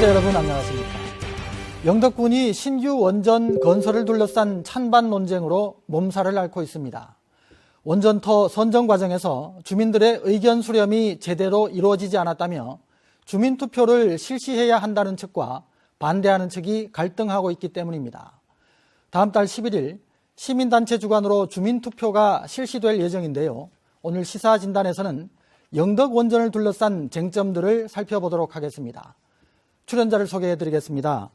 시청자 여러분 안녕하십니까. 영덕군이 신규 원전 건설을 둘러싼 찬반 논쟁으로 몸살을 앓고 있습니다. 원전터 선정 과정에서 주민들의 의견 수렴이 제대로 이루어지지 않았다며 주민투표를 실시해야 한다는 측과 반대하는 측이 갈등하고 있기 때문입니다. 다음 달 11일 시민단체 주관으로 주민투표가 실시될 예정인데요. 오늘 시사진단에서는 영덕 원전을 둘러싼 쟁점들을 살펴보도록 하겠습니다. 출연자를 소개해드리겠습니다.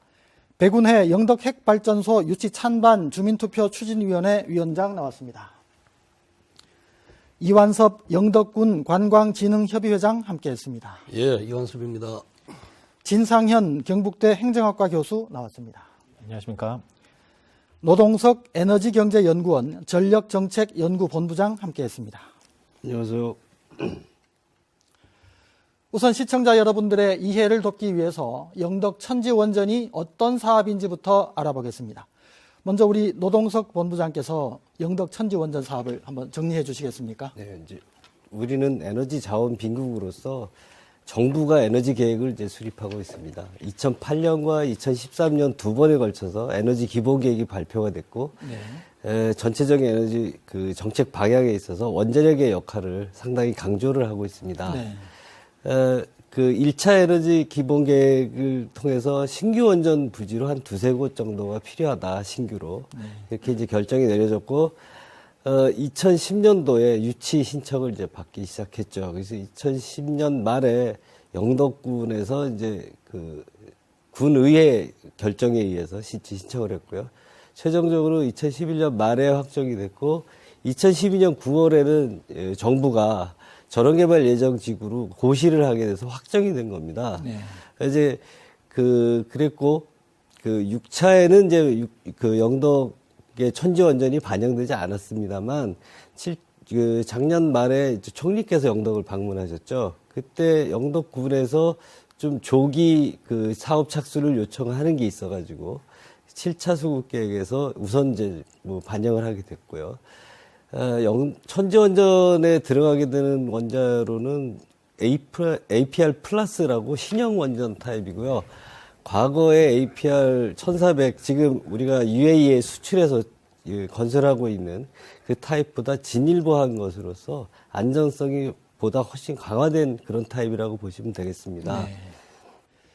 백운혜 영덕핵발전소 유치 찬반 주민투표 추진위원회 위원장 나왔습니다. 이완섭 영덕군 관광진흥협의회장 함께했습니다. 예, 이완섭입니다. 진상현 경북대 행정학과 교수 나왔습니다. 안녕하십니까. 노동석 에너지경제연구원 전력정책연구본부장 함께했습니다. 안녕하세요. 우선 시청자 여러분들의 이해를 돕기 위해서 영덕 천지원전이 어떤 사업인지부터 알아보겠습니다. 먼저 우리 노동석 본부장께서 영덕 천지원전 사업을 한번 정리해 주시겠습니까? 네, 이제 우리는 에너지 자원 빈국으로서 정부가 에너지 계획을 이제 수립하고 있습니다. 2008년과 2013년 두 번에 걸쳐서 에너지 기본 계획이 발표가 됐고, 전체적인 에너지 그 정책 방향에 있어서 원자력의 역할을 상당히 강조를 하고 있습니다. 그 1차 에너지 기본 계획을 통해서 신규 원전 부지로 한 두세 곳 정도가 필요하다, 신규로. 이렇게 이제 결정이 내려졌고, 2010년도에 유치 신청을 이제 받기 시작했죠. 그래서 2010년 말에 영덕군에서 이제 그 군의회 결정에 의해서 신청을 했고요. 최종적으로 2011년 말에 확정이 됐고, 2012년 9월에는 정부가 전원개발 예정 지구로 고시를 하게 돼서 확정이 된 겁니다. 이제 그랬고, 6차에는 이제 그 영덕의 천지원전이 반영되지 않았습니다만, 작년 말에 총리께서 영덕을 방문하셨죠. 그때 영덕군에서 좀 조기 그 사업 착수를 요청하는 게 있어가지고, 7차 수급 계획에서 우선 이제 뭐 반영을 하게 됐고요. 천지원전에 들어가게 되는 원자로는 APR 플러스라고 신형 원전 타입이고요. 과거에 APR 1400, 지금 우리가 UAE에 수출해서 건설하고 있는 그 타입보다 진일보한 것으로서 안전성이 보다 훨씬 강화된 그런 타입이라고 보시면 되겠습니다.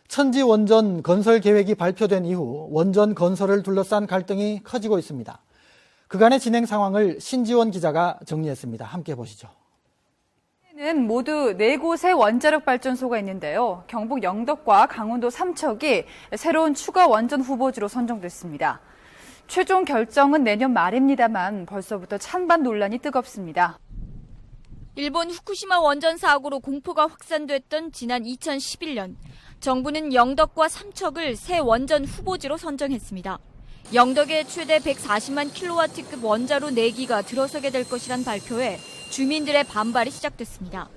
천지원전 건설 계획이 발표된 이후 원전 건설을 둘러싼 갈등이 커지고 있습니다. 그간의 진행 상황을 신지원 기자가 정리했습니다. 함께 보시죠. 는 모두 4곳의 원자력 발전소가 있는데요. 경북 영덕과 강원도 삼척이 새로운 추가 원전 후보지로 선정됐습니다. 최종 결정은 내년 말입니다만 벌써부터 찬반 논란이 뜨겁습니다. 일본 후쿠시마 원전 사고로 공포가 확산됐던 지난 2011년, 정부는 영덕과 삼척을 새 원전 후보지로 선정했습니다. 영덕에 최대 140만 킬로와트급 원자로 4기가 들어서게 될 것이란 발표에 주민들의 반발이 시작됐습니다.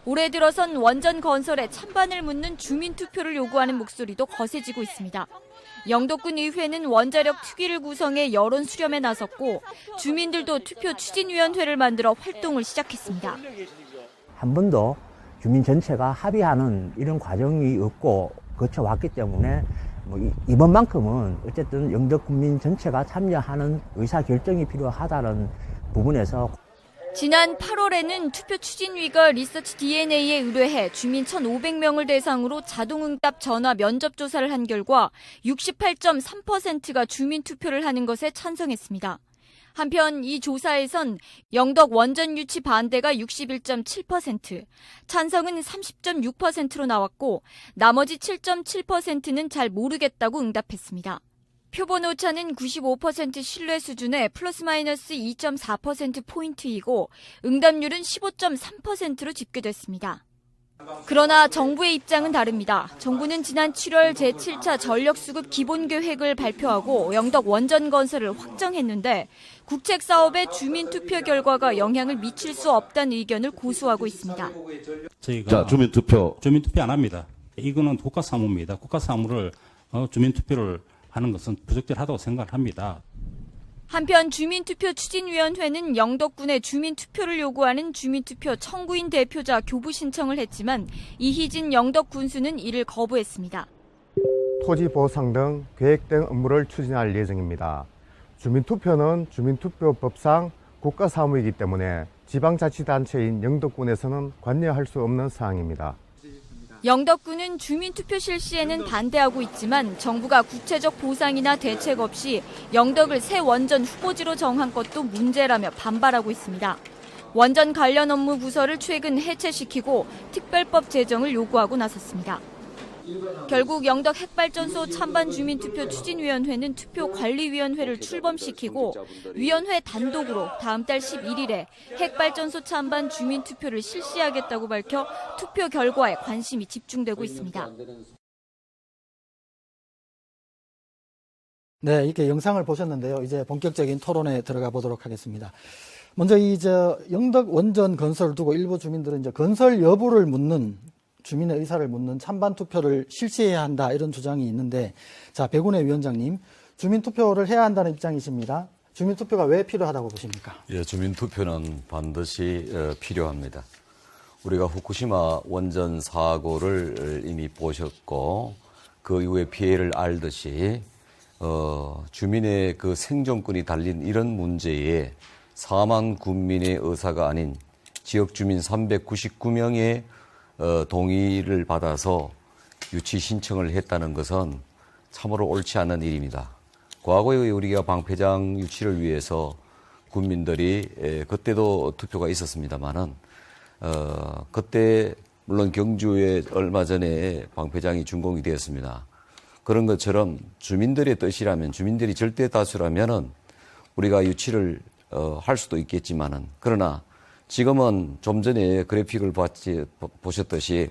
올해 들어선 원전 건설에 찬반을 묻는 주민투표를 요구하는 목소리도 거세지고 있습니다. 영덕군 의회는 원자력 특위를 구성해 여론 수렴에 나섰고 주민들도 투표 추진위원회를 만들어 활동을 시작했습니다. 한 번도 주민 전체가 합의하는 이런 과정이 없고 거쳐왔기 때문에 이번만큼은 어쨌든 영덕 국민 전체가 참여하는 의사결정이 필요하다는 부분에서 지난 8월에는 투표 추진위가 리서치 DNA에 의뢰해 주민 1,500명을 대상으로 자동응답 전화 면접 조사를 한 결과 68.3%가 주민 투표를 하는 것에 찬성했습니다. 한편 이 조사에선 영덕 원전 유치 반대가 61.7%, 찬성은 30.6%로 나왔고 나머지 7.7%는 잘 모르겠다고 응답했습니다. 표본 오차는 95% 신뢰 수준의 플러스 마이너스 2.4%포인트이고 응답률은 15.3%로 집계됐습니다. 그러나 정부의 입장은 다릅니다. 정부는 지난 7월 제7차 전력수급 기본계획을 발표하고 영덕 원전 건설을 확정했는데 국책사업의 주민투표 결과가 영향을 미칠 수 없다는 의견을 고수하고 있습니다. 저희가 주민투표 안 합니다. 이거는 국가사무입니다. 국가사무를 주민투표를 하는 것은 부적절하다고 생각을 합니다. 한편 주민투표 추진위원회는 영덕군의 주민투표를 요구하는 주민투표 청구인 대표자 교부 신청을 했지만 이희진 영덕군수는 이를 거부했습니다. 토지 보상 등 계획된 업무를 추진할 예정입니다. 주민투표는 주민투표법상 국가사무이기 때문에 지방자치단체인 영덕군에서는 관여할 수 없는 사항입니다. 영덕군은 주민투표 실시에는 반대하고 있지만 정부가 구체적 보상이나 대책 없이 영덕을 새 원전 후보지로 정한 것도 문제라며 반발하고 있습니다. 원전 관련 업무 부서를 최근 해체시키고 특별법 제정을 요구하고 나섰습니다. 결국 영덕 핵발전소 찬반 주민투표 추진위원회는 투표관리위원회를 출범시키고 위원회 단독으로 다음 달 11일에 핵발전소 찬반 주민투표를 실시하겠다고 밝혀 투표 결과에 관심이 집중되고 있습니다. 네, 이렇게 영상을 보셨는데요. 이제 본격적인 토론에 들어가 보도록 하겠습니다. 먼저 영덕 원전 건설을 두고 일부 주민들은 이제 건설 여부를 묻는 주민의 의사를 묻는 찬반 투표를 실시해야 한다 이런 주장이 있는데, 자, 백운혜 위원장님, 주민 투표를 해야 한다는 입장이십니다. 주민 투표가 왜 필요하다고 보십니까? 예, 주민 투표는 반드시 필요합니다. 우리가 후쿠시마 원전 사고를 이미 보셨고 그 이후의 피해를 알듯이 주민의 그 생존권이 달린 이런 문제에 4만 군민의 의사가 아닌 지역 주민 399명의 동의를 받아서 유치 신청을 했다는 것은 참으로 옳지 않은 일입니다. 과거에 우리가 방패장 유치를 위해서 군민들이 그때도 투표가 있었습니다만은 그때 물론 경주에 얼마 전에 방패장이 준공이 되었습니다. 그런 것처럼 주민들의 뜻이라면, 주민들이 절대 다수라면은 우리가 유치를 할 수도 있겠지만은, 그러나 지금은 좀 전에 그래픽을 보셨듯이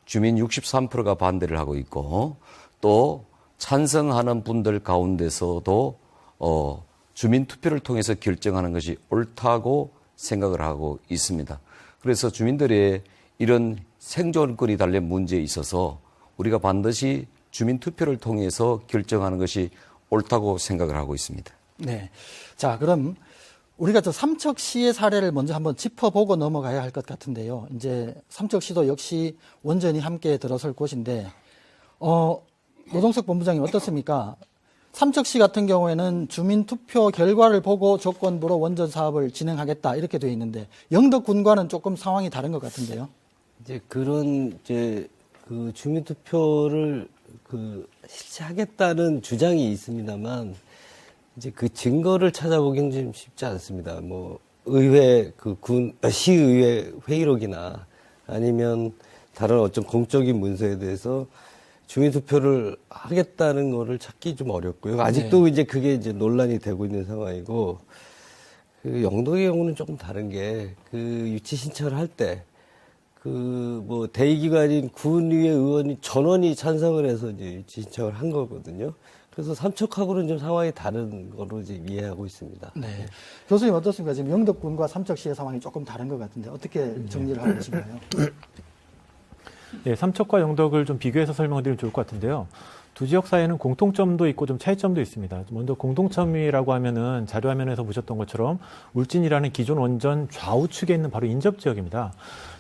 주민 63%가 반대를 하고 있고, 또 찬성하는 분들 가운데서도 주민 투표를 통해서 결정하는 것이 옳다고 생각을 하고 있습니다. 그래서 주민들의 이런 생존권이 달린 문제에 있어서 우리가 반드시 주민 투표를 통해서 결정하는 것이 옳다고 생각을 하고 있습니다. 네. 자, 그럼 우리가 삼척시의 사례를 먼저 한번 짚어보고 넘어가야 할 것 같은데요. 이제 삼척시도 역시 원전이 함께 들어설 곳인데, 노동석 본부장님 어떻습니까? 삼척시 같은 경우에는 주민투표 결과를 보고 조건부로 원전 사업을 진행하겠다 이렇게 되어 있는데, 영덕군과는 조금 상황이 다른 것 같은데요. 이제 그런 그 주민투표를 실시하겠다는 주장이 있습니다만, 이제 그 증거를 찾아보기는 좀 쉽지 않습니다. 뭐 의회 시의회 회의록이나 아니면 다른 어떤 공적인 문서에 대해서 주민투표를 하겠다는 거를 찾기 좀 어렵고요. 아직도 이제 그게 이제 논란이 되고 있는 상황이고, 그 영덕의 경우는 조금 다른 게, 그 유치 신청을 할 때 뭐 대의기관인 군의회 의원이 전원이 찬성을 해서 이제 유치 신청을 한 거거든요. 그래서 삼척하고는 좀 상황이 다른 거로 이제 이해하고 있습니다. 네. 교수님 어떻습니까? 지금 영덕군과 삼척시의 상황이 조금 다른 것 같은데 어떻게 정리를 하고 계신가요? 네, 삼척과 영덕을 좀 비교해서 설명드리면 좋을 것 같은데요. 두 지역 사이에는 공통점도 있고 좀 차이점도 있습니다. 먼저 공통점이라고 하면은 자료화면에서 보셨던 것처럼 울진이라는 기존 원전 좌우측에 있는 바로 인접 지역입니다.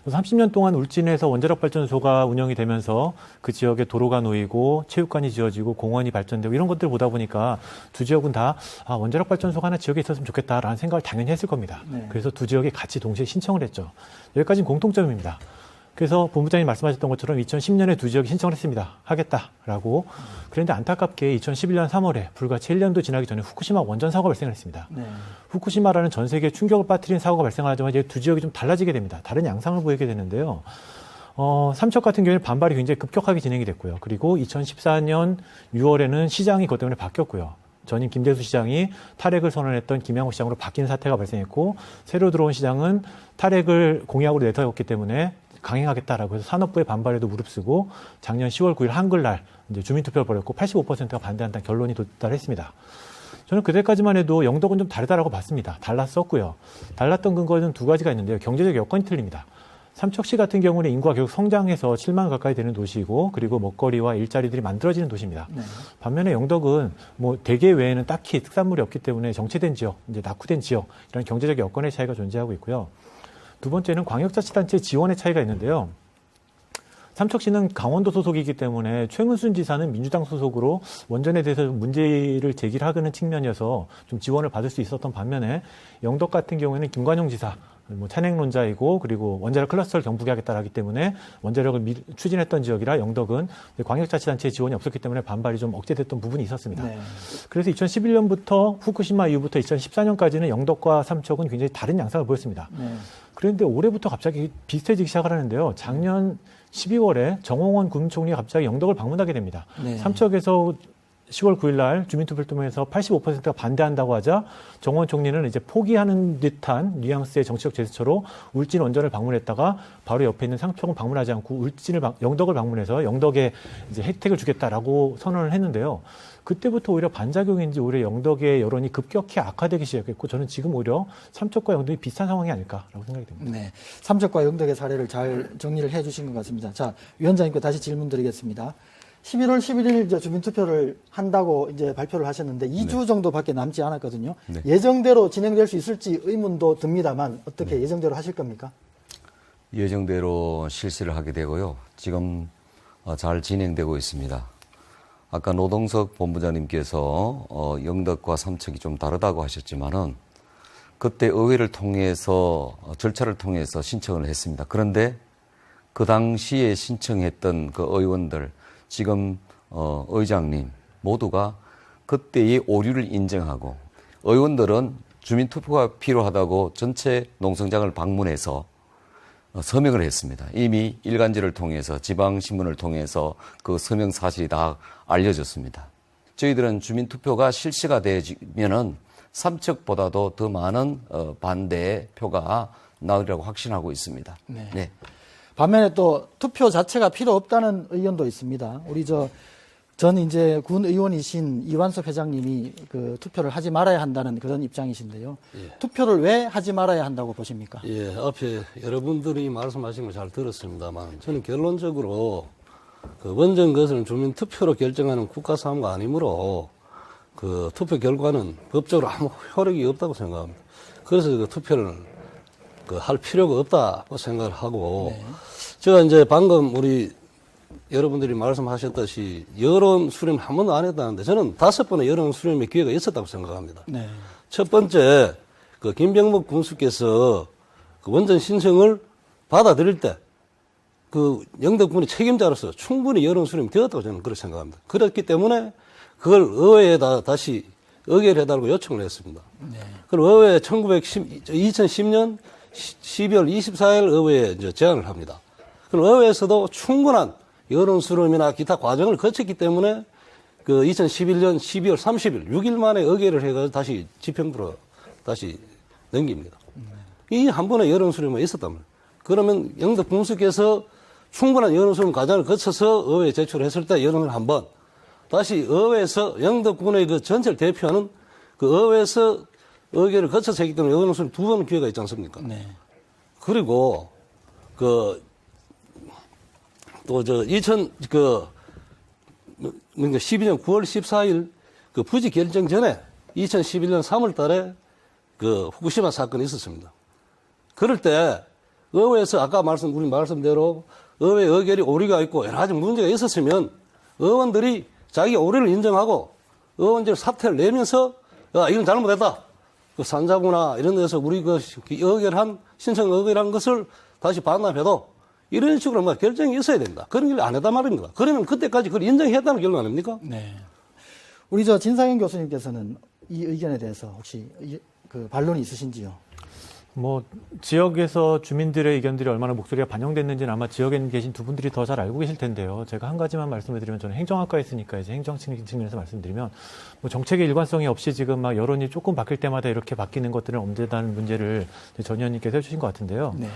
30년 동안 울진에서 원자력 발전소가 운영이 되면서 그 지역에 도로가 놓이고 체육관이 지어지고 공원이 발전되고 이런 것들을 보다 보니까 두 지역은 다 원자력 발전소가 하나 지역에 있었으면 좋겠다라는 생각을 당연히 했을 겁니다. 네. 그래서 두 지역이 같이 동시에 신청을 했죠. 여기까지는 공통점입니다. 그래서 본부장님 말씀하셨던 것처럼 2010년에 두 지역이 신청을 했습니다. 하겠다라고. 그런데 안타깝게 2011년 3월에 불과 채 1년도 지나기 전에 후쿠시마 원전 사고가 발생을 했습니다. 네. 후쿠시마라는 전 세계에 충격을 빠뜨린 사고가 발생하자마자 이제 두 지역이 좀 달라지게 됩니다. 다른 양상을 보이게 되는데요. 삼척 같은 경우에는 반발이 굉장히 급격하게 진행이 됐고요. 그리고 2014년 6월에는 시장이 그것 때문에 바뀌었고요. 전임 김대수 시장이 탈핵을 선언했던 김양호 시장으로 바뀌는 사태가 발생했고, 새로 들어온 시장은 탈핵을 공약으로 내세웠기 때문에 강행하겠다라고 해서 산업부의 반발에도 무릅쓰고 작년 10월 9일 한글날 이제 주민투표를 벌였고 85%가 반대한다는 결론이 도달했습니다. 저는 그때까지만 해도 영덕은 좀 다르다라고 봤습니다. 달랐었고요. 달랐던 근거는 두 가지가 있는데요. 경제적 여건이 틀립니다. 삼척시 같은 경우는 인구가 계속 성장해서 7만 가까이 되는 도시이고, 그리고 먹거리와 일자리들이 만들어지는 도시입니다. 네. 반면에 영덕은 뭐 대게 외에는 딱히 특산물이 없기 때문에 정체된 지역, 이제 낙후된 지역, 이런 경제적 여건의 차이가 존재하고 있고요. 두 번째는 광역자치단체 지원의 차이가 있는데요. 삼척시는 강원도 소속이기 때문에 최문순 지사는 민주당 소속으로 원전에 대해서 문제를 제기하는 측면이어서 좀 지원을 받을 수 있었던 반면에 영덕 같은 경우에는 김관용 지사 찬행론자이고 그리고 원자력 클러스터를 경부하겠다고 하기 때문에 원자력을 추진했던 지역이라 영덕은 광역자치단체의 지원이 없었기 때문에 반발이 좀 억제됐던 부분이 있었습니다. 네. 그래서 2011년부터 후쿠시마 이후부터 2014년까지는 영덕과 삼척은 굉장히 다른 양상을 보였습니다. 네. 그런데 올해부터 갑자기 비슷해지기 시작을 하는데요. 작년 12월에 정홍원 국무총리가 갑자기 영덕을 방문하게 됩니다. 네. 삼척에서 10월 9일 날 주민투표를 통해서 85%가 반대한다고 하자 정홍원 총리는 이제 포기하는 듯한 뉘앙스의 정치적 제스처로 울진 원전을 방문했다가 바로 옆에 있는 삼척은 방문하지 않고 영덕을 방문해서 영덕에 이제 혜택을 주겠다라고 선언을 했는데요. 그때부터 오히려 반작용인지 오히려 영덕의 여론이 급격히 악화되기 시작했고 저는 지금 오히려 삼척과 영덕이 비슷한 상황이 아닐까라고 생각이 듭니다. 네, 삼척과 영덕의 사례를 잘 정리를 해주신 것 같습니다. 자, 위원장님께 다시 질문 드리겠습니다. 11월 11일 이제 주민투표를 한다고 이제 발표를 하셨는데 2주 정도밖에 남지 않았거든요. 네. 예정대로 진행될 수 있을지 의문도 듭니다만 어떻게 예정대로 하실 겁니까? 예정대로 실시를 하게 되고요. 지금 잘 진행되고 있습니다. 아까 노동석 본부장님께서 영덕과 삼척이 좀 다르다고 하셨지만은 그때 의회를 통해서 절차를 통해서 신청을 했습니다. 그런데 그 당시에 신청했던 그 의원들 지금 의장님 모두가 그때의 오류를 인정하고 의원들은 주민투표가 필요하다고 전체 농성장을 방문해서 서명을 했습니다. 이미 일간지를 통해서 지방신문을 통해서 그 서명 사실이 다 알려졌습니다. 저희들은 주민투표가 실시가 되면은 삼척보다도 더 많은 반대의 표가 나으리라고 확신하고 있습니다. 네. 네. 반면에 또 투표 자체가 필요 없다는 의견도 있습니다. 우리 전 이제 군 의원이신 이완섭 회장님이 그 투표를 하지 말아야 한다는 그런 입장이신데요. 예. 투표를 왜 하지 말아야 한다고 보십니까? 예, 앞에 여러분들이 말씀하신 걸 잘 들었습니다만 저는 결론적으로 그 원전 것을 주민 투표로 결정하는 국가사무가 아니므로 그 투표 결과는 법적으로 아무 효력이 없다고 생각합니다. 그래서 그 투표를 할 필요가 없다고 생각을 하고 네. 제가 이제 방금 우리 여러분들이 말씀하셨듯이 여론 수렴 한 번도 안 했다는데 저는 5번의 여론 수렴의 기회가 있었다고 생각합니다. 네. 첫 번째, 그 김병목 군수께서 그 원전 신청을 받아들일 때 그 영덕군이 책임자로서 충분히 여론 수렴이 되었다고 저는 그렇게 생각합니다. 그렇기 때문에 그걸 의회에다 다시 의결해달라고 요청을 했습니다. 네. 그럼 의회 2010년 12월 24일 의회에 이제 제안을 합니다. 그럼 의회에서도 충분한 여론 수렴이나 기타 과정을 거쳤기 때문에 그 2011년 12월 30일 6일 만에 의결을 해가지고 다시 집행부로 다시 넘깁니다. 이 한 번의 여론 수렴이 있었단 말이에요. 그러면 영덕 군수께서 충분한 여론 수렴 과정을 거쳐서 의회에 제출했을 때 여론을 한 번 다시 의회에서 영덕군의 그 전체를 대표하는 그 의회에서 의결을 거쳐서 했기 때문에 여론 수렴 2번 기회가 있지 않습니까? 네. 그리고 또 12년 9월 14일 그 부지 결정 전에 2011년 3월 달에 그 후쿠시마 사건이 있었습니다. 그럴 때 의회에서 아까 우리 말씀대로 의회 의결이 오류가 있고 여러 가지 문제가 있었으면 의원들이 자기 오류를 인정하고 의원들 사퇴를 내면서 이건 잘못했다. 그 산자구나 이런 데서 우리 신청 의결한 것을 다시 반납해도 이런 식으로 결정이 있어야 된다. 그런 걸 안 했단 말입니다. 그러면 그때까지 그걸 인정했다는 결론 아닙니까? 네. 우리 진상현 교수님께서는 이 의견에 대해서 혹시 그 반론이 있으신지요? 지역에서 주민들의 의견들이 얼마나 목소리가 반영됐는지는 아마 지역에 계신 두 분들이 더 잘 알고 계실 텐데요. 제가 한 가지만 말씀을 드리면 저는 행정학과에 있으니까 이제 행정 측면에서 말씀드리면 정책의 일관성이 없이 지금 여론이 조금 바뀔 때마다 이렇게 바뀌는 것들은 엄대다는 문제를 전 의원님께서 해주신 것 같은데요. 네.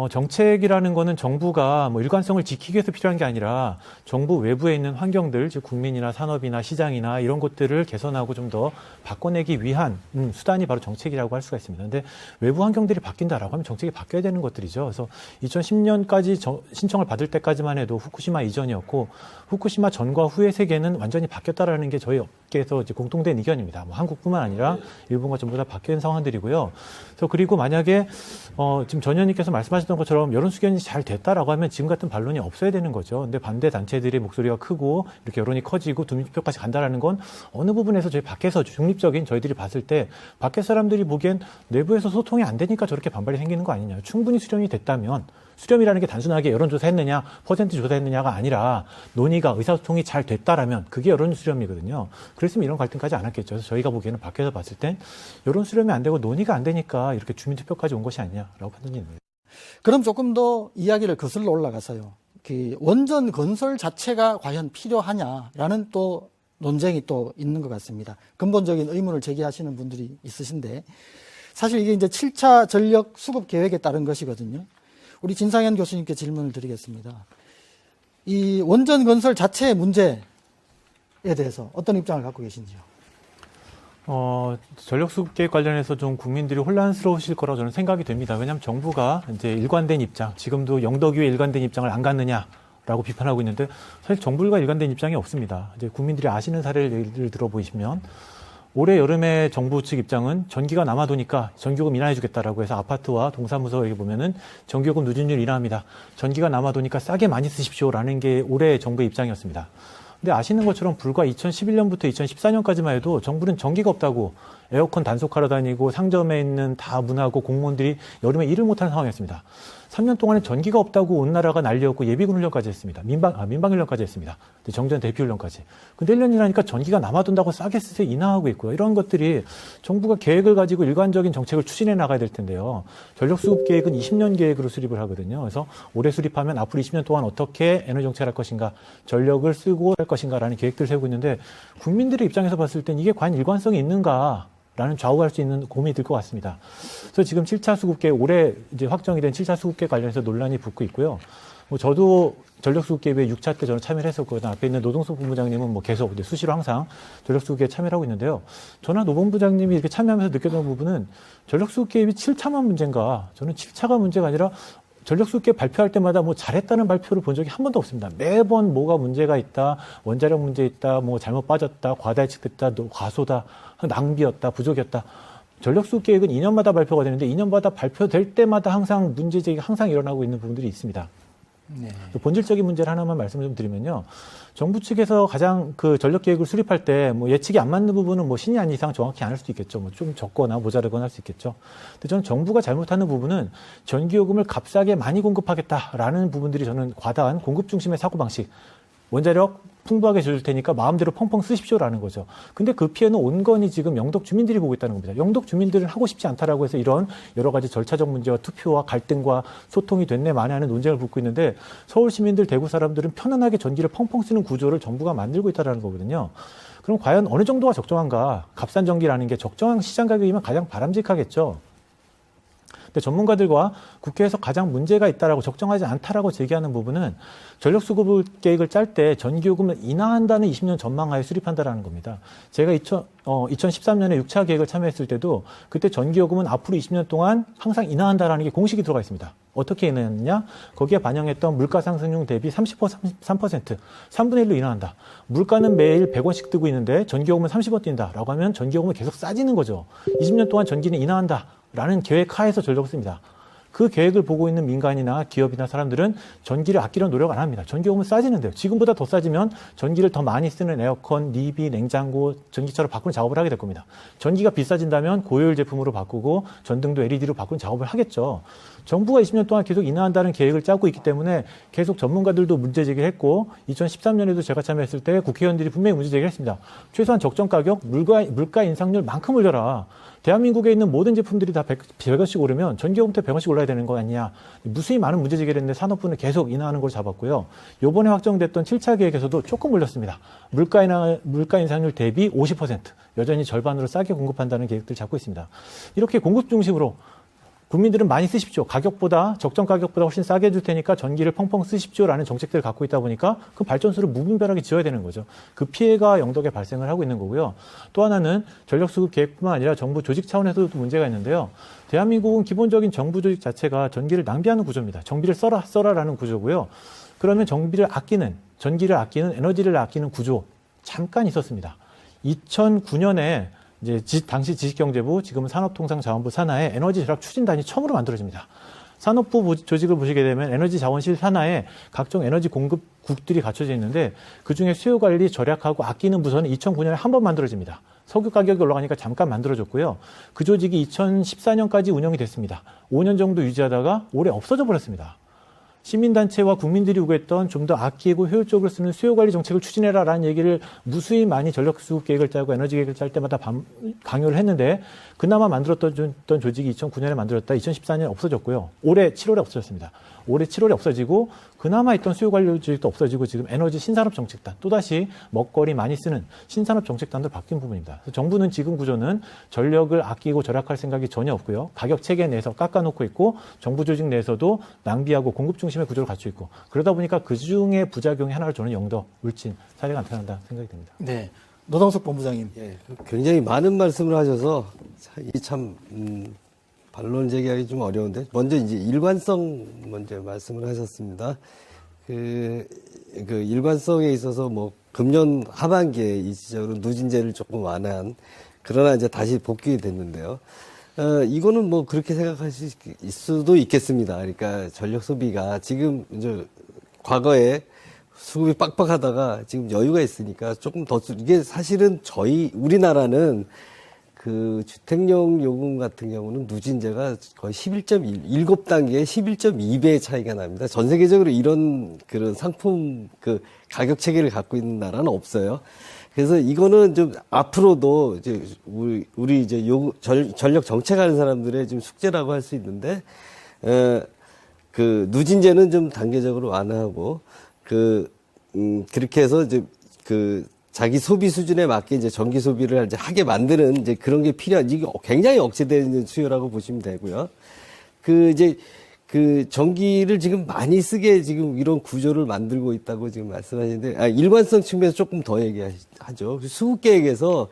정책이라는 거는 정부가 일관성을 지키기 위해서 필요한 게 아니라 정부 외부에 있는 환경들, 즉 국민이나 산업이나 시장이나 이런 것들을 개선하고 좀 더 바꿔내기 위한 수단이 바로 정책이라고 할 수가 있습니다. 그런데 외부 환경들이 바뀐다라고 하면 정책이 바뀌어야 되는 것들이죠. 그래서 2010년까지 신청을 받을 때까지만 해도 후쿠시마 이전이었고 후쿠시마 전과 후의 세계는 완전히 바뀌었다라는 게 저희 밖에서 이제 공통된 의견입니다. 뭐 한국뿐만 아니라 일본과 전부 다 바뀐 상황들이고요. 그래서 그리고 만약에 지금 전 의원님께서 말씀하셨던 것처럼 여론 수견이 잘 됐다라고 하면 지금 같은 반론이 없어야 되는 거죠. 근데 반대 단체들의 목소리가 크고 이렇게 여론이 커지고 주민투표까지 간다라는 건 어느 부분에서 저희 밖에서 중립적인 저희들이 봤을 때 밖에 사람들이 보기엔 내부에서 소통이 안 되니까 저렇게 반발이 생기는 거 아니냐. 충분히 수렴이 됐다면 수렴이라는 게 단순하게 여론조사했느냐, 퍼센트 조사했느냐가 아니라 논의가 의사소통이 잘 됐다라면 그게 여론 수렴이거든요. 그랬으면 이런 갈등까지 안 왔겠죠. 그래서 저희가 보기에는 밖에서 봤을 땐 여론 수렴이 안 되고 논의가 안 되니까 이렇게 주민투표까지 온 것이 아니냐라고 판단이 됩니다. 그럼 조금 더 이야기를 거슬러 올라가서요. 그 원전 건설 자체가 과연 필요하냐라는 또 논쟁이 또 있는 것 같습니다. 근본적인 의문을 제기하시는 분들이 있으신데 사실 이게 이제 7차 전력 수급 계획에 따른 것이거든요. 우리 진상현 교수님께 질문을 드리겠습니다. 이 원전 건설 자체의 문제에 대해서 어떤 입장을 갖고 계신지요? 전력수급 계획 관련해서 좀 국민들이 혼란스러우실 거라고 저는 생각이 됩니다. 왜냐하면 정부가 이제 일관된 입장, 지금도 영덕위의 일관된 입장을 안 갖느냐라고 비판하고 있는데 사실 정부가 일관된 입장이 없습니다. 이제 국민들이 아시는 사례를 예를 들어 보시면 올해 여름에 정부 측 입장은 전기가 남아도니까 전기요금 인하해주겠다라고 해서 아파트와 동사무소에 보면은 전기요금 누진율 인하합니다. 전기가 남아도니까 싸게 많이 쓰십시오라는 게 올해 정부의 입장이었습니다. 근데 아시는 것처럼 불과 2011년부터 2014년까지만 해도 정부는 전기가 없다고 에어컨 단속하러 다니고 상점에 있는 다 문하고 공무원들이 여름에 일을 못하는 상황이었습니다. 3년 동안에 전기가 없다고 온 나라가 난리였고 예비군 훈련까지 했습니다. 민방 훈련까지 했습니다. 정전 대피 훈련까지. 근데 1년 지나니까 전기가 남아돈다고 싸게 쓰세요 인하하고 있고요. 이런 것들이 정부가 계획을 가지고 일관적인 정책을 추진해 나가야 될 텐데요. 전력수급 계획은 20년 계획으로 수립을 하거든요. 그래서 올해 수립하면 앞으로 20년 동안 어떻게 에너지 정책을 할 것인가, 전력을 쓰고 할 것인가라는 계획들을 세우고 있는데 국민들의 입장에서 봤을 땐 이게 과연 일관성이 있는가? 라는 좌우할 수 있는 고민이 들 것 같습니다. 그래서 지금 7차 수급계획, 올해 이제 확정이 된 7차 수급계획 관련해서 논란이 붙고 있고요. 저도 전력수급계획에 6차 때 저는 참여를 했었거든요. 앞에 있는 노동석 본부장님은 계속 이제 수시로 항상 전력수급계획에 참여를 하고 있는데요. 저나 노 본부장님이 이렇게 참여하면서 느꼈던 부분은 전력수급계획이 7차만 문제인가? 저는 7차가 문제가 아니라 전력수급계획 발표할 때마다 잘했다는 발표를 본 적이 한 번도 없습니다. 매번 뭐가 문제가 있다, 원자력 문제 있다, 잘못 빠졌다, 과다 예측됐다, 과소다, 낭비였다, 부족이었다. 전력수급계획은 2년마다 발표가 되는데 2년마다 발표될 때마다 항상 문제제기가 항상 일어나고 있는 부분들이 있습니다. 네. 본질적인 문제를 하나만 말씀을 좀 드리면요. 정부 측에서 가장 그 전력 계획을 수립할 때 예측이 안 맞는 부분은 신이 아닌 이상 정확히 안 할 수도 있겠죠. 좀 적거나 모자르거나 할 수 있겠죠. 근데 저는 정부가 잘못하는 부분은 전기요금을 값싸게 많이 공급하겠다라는 부분들이 저는 과다한 공급 중심의 사고방식. 원자력 풍부하게 줄 테니까 마음대로 펑펑 쓰십시오라는 거죠. 근데 그 피해는 온건히 지금 영덕 주민들이 보고 있다는 겁니다. 영덕 주민들은 하고 싶지 않다라고 해서 이런 여러 가지 절차적 문제와 투표와 갈등과 소통이 됐네 마네 하는 논쟁을 붙고 있는데 서울 시민들, 대구 사람들은 편안하게 전기를 펑펑 쓰는 구조를 정부가 만들고 있다는 거거든요. 그럼 과연 어느 정도가 적정한가? 값싼 전기라는 게 적정한 시장 가격이면 가장 바람직하겠죠. 근데 전문가들과 국회에서 가장 문제가 있다라고 적정하지 않다라고 제기하는 부분은 전력수급 계획을 짤 때 전기요금을 인하한다는 20년 전망하에 수립한다라는 겁니다. 제가 2013년에 6차 계획을 참여했을 때도 그때 전기요금은 앞으로 20년 동안 항상 인하한다라는 게 공식이 들어가 있습니다. 어떻게 인하했느냐? 거기에 반영했던 물가 상승률 대비 3%, 3분의 1로 인하한다. 물가는 매일 100원씩 뜨고 있는데 전기요금은 30원 뛴다라고 하면 전기요금은 계속 싸지는 거죠. 20년 동안 전기는 인하한다. 라는 계획 하에서 전력을 씁니다. 그 계획을 보고 있는 민간이나 기업이나 사람들은 전기를 아끼려는 노력 안 합니다. 전기요금은 싸지는데요. 지금보다 더 싸지면 전기를 더 많이 쓰는 에어컨, 니비, 냉장고, 전기차로 바꾸는 작업을 하게 될 겁니다. 전기가 비싸진다면 고효율 제품으로 바꾸고 전등도 LED로 바꾸는 작업을 하겠죠. 정부가 20년 동안 계속 인하한다는 계획을 짜고 있기 때문에 계속 전문가들도 문제 제기를 했고 2013년에도 제가 참여했을 때 국회의원들이 분명히 문제 제기를 했습니다. 최소한 적정 가격, 물가 인상률만큼 올려라. 대한민국에 있는 모든 제품들이 다 100원씩 오르면 전기요금도 100원씩 올라야 되는 거 아니냐. 무수히 많은 문제 제기를 했는데 산업부는 계속 인하하는 걸 잡았고요. 이번에 확정됐던 7차 계획에서도 조금 올렸습니다. 물가 인상률 대비 50%, 여전히 절반으로 싸게 공급한다는 계획들을 잡고 있습니다. 이렇게 공급 중심으로 국민들은 많이 쓰십시오. 적정 가격보다 훨씬 싸게 해줄 테니까 전기를 펑펑 쓰십시오라는 정책들을 갖고 있다 보니까 그 발전소를 무분별하게 지어야 되는 거죠. 그 피해가 영덕에 발생을 하고 있는 거고요. 또 하나는 전력수급 계획뿐만 아니라 정부 조직 차원에서도 문제가 있는데요. 대한민국은 기본적인 정부 조직 자체가 전기를 낭비하는 구조입니다. 정비를 써라라는 구조고요. 그러면 전기를 아끼는, 에너지를 아끼는 구조 잠깐 있었습니다. 2009년에 이제 당시 지식경제부, 지금은 산업통상자원부 산하에 에너지 절약 추진단이 처음으로 만들어집니다. 산업부 조직을 보시게 되면 에너지자원실 산하에 각종 에너지 공급국들이 갖춰져 있는데 그중에 수요관리, 절약하고 아끼는 부서는 2009년에 한 번 만들어집니다. 석유 가격이 올라가니까 잠깐 만들어졌고요. 그 조직이 2014년까지 운영이 됐습니다. 5년 정도 유지하다가 올해 없어져 버렸습니다. 시민단체와 국민들이 요구했던 좀 더 아끼고 효율적으로 쓰는 수요관리 정책을 추진해라라는 얘기를 무수히 많이 전력수급계획을 짜고 에너지계획을 짤 때마다 강요를 했는데 그나마 만들었던 조직이 2009년에 만들었다 2014년에 없어졌고요. 올해 7월에 없어졌습니다. 올해 7월에 없어지고 그나마 있던 수요관리 조직도 없어지고 지금 에너지 신산업 정책단 또다시 먹거리 많이 쓰는 신산업 정책단으로 바뀐 부분입니다. 그래서 정부는 지금 구조는 전력을 아끼고 절약할 생각이 전혀 없고요. 가격 체계 내에서 깎아놓고 있고 정부 조직 내에서도 낭비하고 공급 중심의 구조를 갖추고 있고 그러다 보니까 그중에 부작용이 하나를 저는 영덕, 울진 사례가 나타난다 생각이 듭니다. 네, 노동석 본부장님. 예, 굉장히 많은 말씀을 하셔서 참 반론 제기하기 좀 어려운데 먼저 이제 일관성 먼저 말씀을 하셨습니다. 그 일관성에 있어서 뭐 금년 하반기에 일시적으로 누진제를 조금 완화한 그러나 이제 다시 복귀 됐는데요. 이거는 뭐 그렇게 생각하실 수도 있겠습니다. 그러니까 전력 소비가 지금 이제 과거에 수급이 빡빡하다가 지금 여유가 있으니까 조금 더 이게 사실은 우리나라는 그 주택용 요금 같은 경우는 누진제가 거의 7단계에 11.2배의 차이가 납니다. 전 세계적으로 이런 그런 상품 그 가격 체계를 갖고 있는 나라는 없어요. 그래서 이거는 좀 앞으로도 이제 우리 이제 전력 정책하는 사람들의 좀 숙제라고 할 수 있는데, 그 누진제는 좀 단계적으로 완화하고 그렇게 해서 이제 자기 소비 수준에 맞게 이제 전기 소비를 이제 하게 만드는 이제 그런 게 이게 굉장히 억제되는 수요라고 보시면 되고요. 전기를 지금 많이 쓰게 지금 이런 구조를 만들고 있다고 지금 말씀하시는데, 일관성 측면에서 조금 더 얘기하죠. 수급 계획에서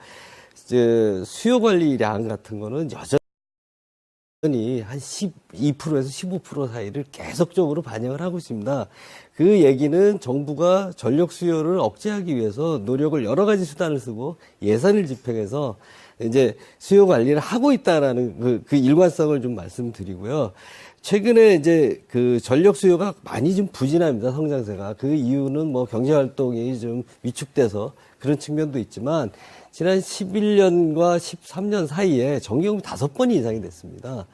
이제 수요 관리량 같은 거는 여전히 한 12%에서 15% 사이를 계속적으로 반영을 하고 있습니다. 그 얘기는 정부가 전력 수요를 억제하기 위해서 노력을 여러 가지 수단을 쓰고 예산을 집행해서 이제 수요 관리를 하고 있다라는 그 일관성을 좀 말씀드리고요. 최근에 이제 그 전력 수요가 많이 좀 부진합니다. 성장세가. 그 이유는 뭐 경제 활동이 좀 위축돼서 그런 측면도 있지만 지난 11년과 13년 사이에 전기요금이 5번이 인상이 됐습니다.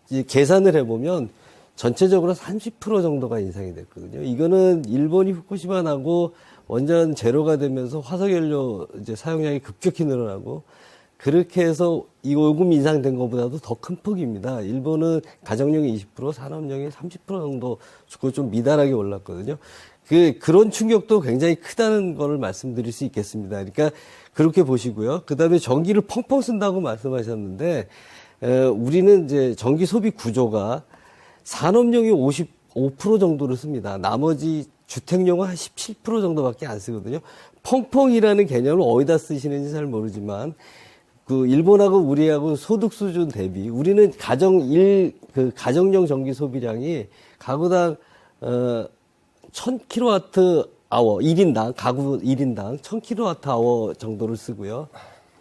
이제 계산을 해보면 전체적으로 30% 정도가 인상이 됐거든요. 이거는 일본이 후쿠시마 나고 원전 제로가 되면서 화석연료 이제 사용량이 급격히 늘어나고 그렇게 해서 이 요금 인상된 것보다도 더 큰 폭입니다. 일본은 가정용이 20%, 산업용이 30% 정도 좀 미달하게 올랐거든요. 그런 충격도 굉장히 크다는 걸 말씀드릴 수 있겠습니다. 그러니까 그렇게 보시고요. 그 다음에 전기를 펑펑 쓴다고 말씀하셨는데, 우리는 이제 전기 소비 구조가 산업용이 55% 정도를 씁니다. 나머지 주택용은 한 17% 정도밖에 안 쓰거든요. 펑펑이라는 개념을 어디다 쓰시는지 잘 모르지만, 일본하고 우리하고 소득 수준 대비, 우리는 가정용 전기 소비량이 가구당, 1000kWh, 1인당, 가구 1인당 1000kWh 정도를 쓰고요.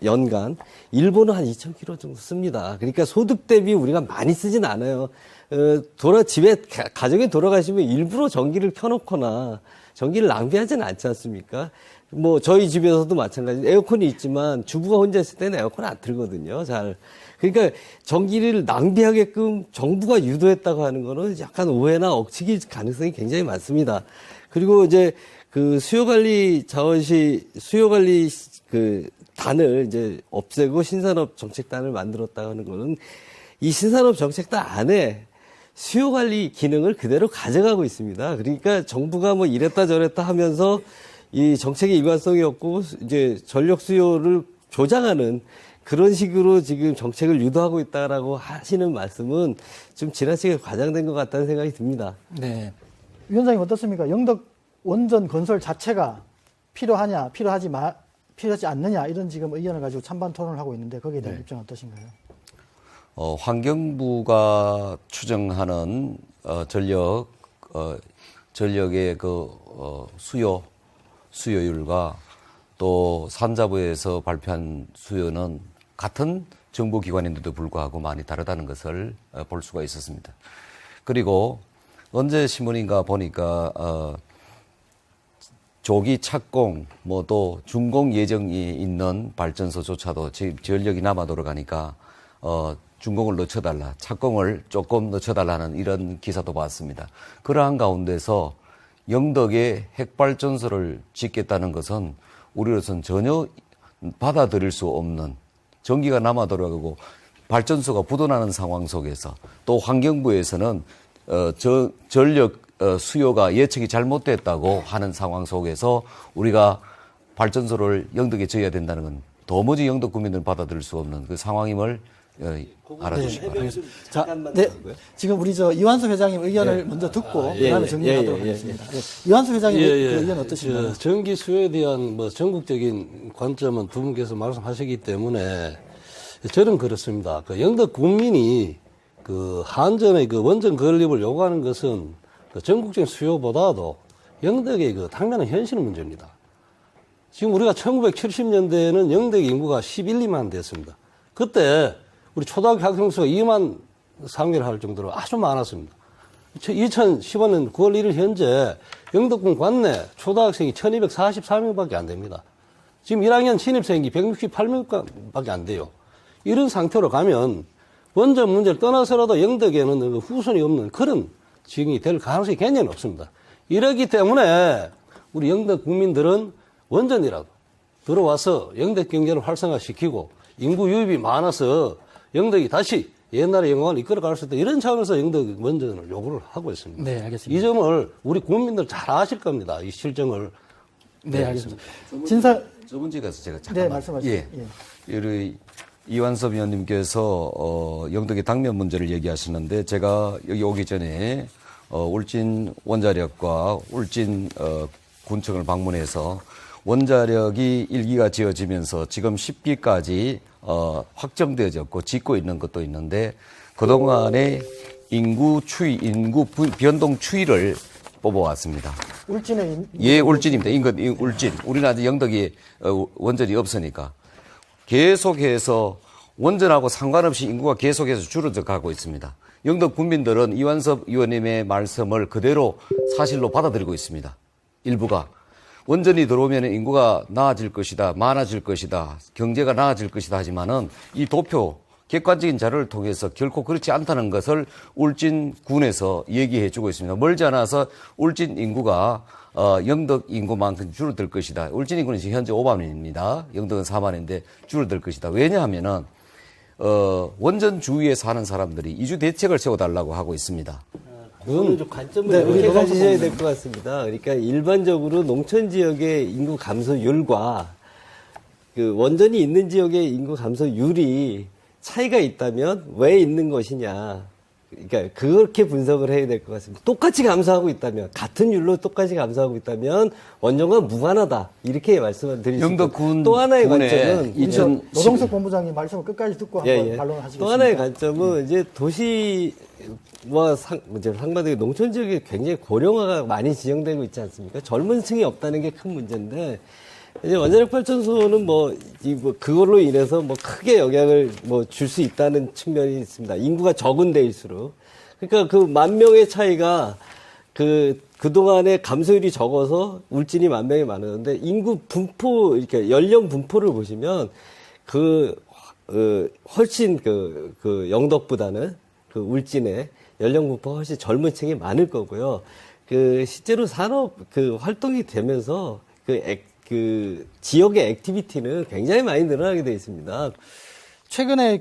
연간. 일본은 한 2000kW 정도 씁니다. 그러니까 소득 대비 우리가 많이 쓰진 않아요. 집에, 가정에 돌아가시면 일부러 전기를 켜놓거나 전기를 낭비하지는 않지 않습니까? 뭐, 저희 집에서도 마찬가지. 에어컨이 있지만 주부가 혼자 있을 때는 에어컨 안 틀거든요. 잘. 그러니까 전기를 낭비하게끔 정부가 유도했다고 하는 거는 약간 오해나 억측일 가능성이 굉장히 많습니다. 그리고 이제 수요관리 단을 이제 없애고 신산업 정책단을 만들었다고 하는 거는 이 신산업 정책단 안에 수요관리 기능을 그대로 가져가고 있습니다. 그러니까 정부가 뭐 이랬다 저랬다 하면서 이 정책의 일관성이 없고 이제 전력 수요를 조장하는 그런 식으로 지금 정책을 유도하고 있다라고 하시는 말씀은 좀 지나치게 과장된 것 같다는 생각이 듭니다. 네. 위원장님 어떻습니까? 영덕 원전 건설 자체가 필요하냐, 필요하지 않느냐 이런 지금 의견을 가지고 찬반 토론을 하고 있는데 거기에 대한 입장 어떠신가요? 환경부가 추정하는 전력의 수요율과 또 산자부에서 발표한 수요는 같은 정보기관인데도 불구하고 많이 다르다는 것을 볼 수가 있었습니다. 그리고 언제 신문인가 보니까 조기 착공, 뭐 또 준공 예정이 있는 발전소조차도 전력이 남아 돌아가니까 준공을 늦춰달라, 착공을 조금 늦춰달라는 이런 기사도 봤습니다. 그러한 가운데서 영덕에 핵발전소를 짓겠다는 것은 우리로서는 전혀 받아들일 수 없는, 전기가 남아 돌아가고 발전소가 부도나는 상황 속에서 또 환경부에서는 전력 수요가 예측이 잘못됐다고 하는 상황 속에서 우리가 발전소를 영덕에 지어야 된다는 건 도무지 영덕 국민들은 받아들일 수 없는 그 상황임을 알아주시기 바랍니다. 자, 네, 지금 우리 이완섭 회장님 의견을 먼저 듣고 그다음에 정리하도록 하겠습니다. 이완섭 회장님 그 의견 어떠신가요? 전기 수요에 대한 뭐 전국적인 관점은 두 분께서 말씀하시기 때문에 저는 그렇습니다. 그 영덕 국민이 그 한전의 그 원전 건립을 요구하는 것은 그 전국적인 수요보다도 영덕의 그 당면한 현실 문제입니다. 지금 우리가 1970년대에는 영덕의 인구가 11~2만 됐습니다. 그때 우리 초등학교 학생 수가 2만 상회를 할 정도로 아주 많았습니다. 2015년 9월 1일 현재 영덕군 관내 초등학생이 1244명밖에 안 됩니다. 지금 1학년 신입생이 168명밖에 안 돼요. 이런 상태로 가면 원전 문제를 떠나서라도 영덕에는 후손이 없는 그런 지역이 될 가능성이 굉장히 높습니다. 이러기 때문에 우리 영덕 국민들은 원전이라도 들어와서 영덕 경제를 활성화시키고 인구 유입이 많아서 영덕이 다시 옛날의 영광을 이끌어갈 수 있다. 이런 차원에서 영덕 원전을 요구를 하고 있습니다. 네, 알겠습니다. 이 점을 우리 국민들 잘 아실 겁니다. 이 실정을. 네, 알겠습니다. 진사. 저 문제에 가서 제가 잠깐만. 네, 말씀하시죠. 우리 이완섭 의원님께서 영덕의 당면 문제를 얘기하시는데 제가 여기 오기 전에 울진 원자력과 울진 군청을 방문해서 원자력이 1기가 지어지면서 지금 10기까지 확정되어졌고 짓고 있는 것도 있는데 그동안의 인구 변동 추이를 뽑아왔습니다. 울진의 예, 울진입니다. 인근 울진. 우리는 아직 영덕이 원전이 없으니까 계속해서 원전하고 상관없이 인구가 계속해서 줄어들 가고 있습니다. 영덕 국민들은 이완섭 의원님의 말씀을 그대로 사실로 받아들이고 있습니다. 일부가. 원전이 들어오면 인구가 나아질 것이다, 많아질 것이다, 경제가 나아질 것이다 하지만은 이 도표, 객관적인 자료를 통해서 결코 그렇지 않다는 것을 울진군에서 얘기해 주고 있습니다. 멀지 않아서 울진 인구가 영덕 인구만큼 줄어들 것이다. 울진 인구는 지금 현재 5만입니다. 영덕은 4만인데 줄어들 것이다. 왜냐하면은 원전 주위에 사는 사람들이 이주 대책을 세워달라고 하고 있습니다. 그거는 좀 관점을 이렇게 가지셔야 될 것 같습니다. 그러니까 일반적으로 농촌 지역의 인구 감소율과 그 원전이 있는 지역의 인구 감소율이 차이가 있다면 왜 있는 것이냐. 그러니까 그렇게 분석을 해야 될 것 같습니다. 똑같이 감소하고 있다면, 같은 율로 똑같이 감소하고 있다면 원전과 무관하다. 이렇게 말씀을 드리시고 영덕군 또 하나의 관점은 노동석 본부장님 말씀을 끝까지 듣고 한번 반론하시겠습니다. 또 하나의 관점은 이제 도시와 상반되게 농촌 지역에 굉장히 고령화가 많이 진행되고 있지 않습니까? 젊은 층이 없다는 게 큰 문제인데 이제 원자력 발전소는 그걸로 인해서 크게 영향을 줄 수 있다는 측면이 있습니다. 인구가 적은 데일수록. 그러니까 그 10,000명의 차이가 그동안에 감소율이 적어서 울진이 10,000명이 많았는데 인구 분포, 이렇게 연령 분포를 보시면 훨씬 영덕보다는 울진의 연령 분포가 훨씬 젊은 층이 많을 거고요. 실제로 산업 활동이 되면서 지역의 액티비티는 굉장히 많이 늘어나게 되어 있습니다. 최근에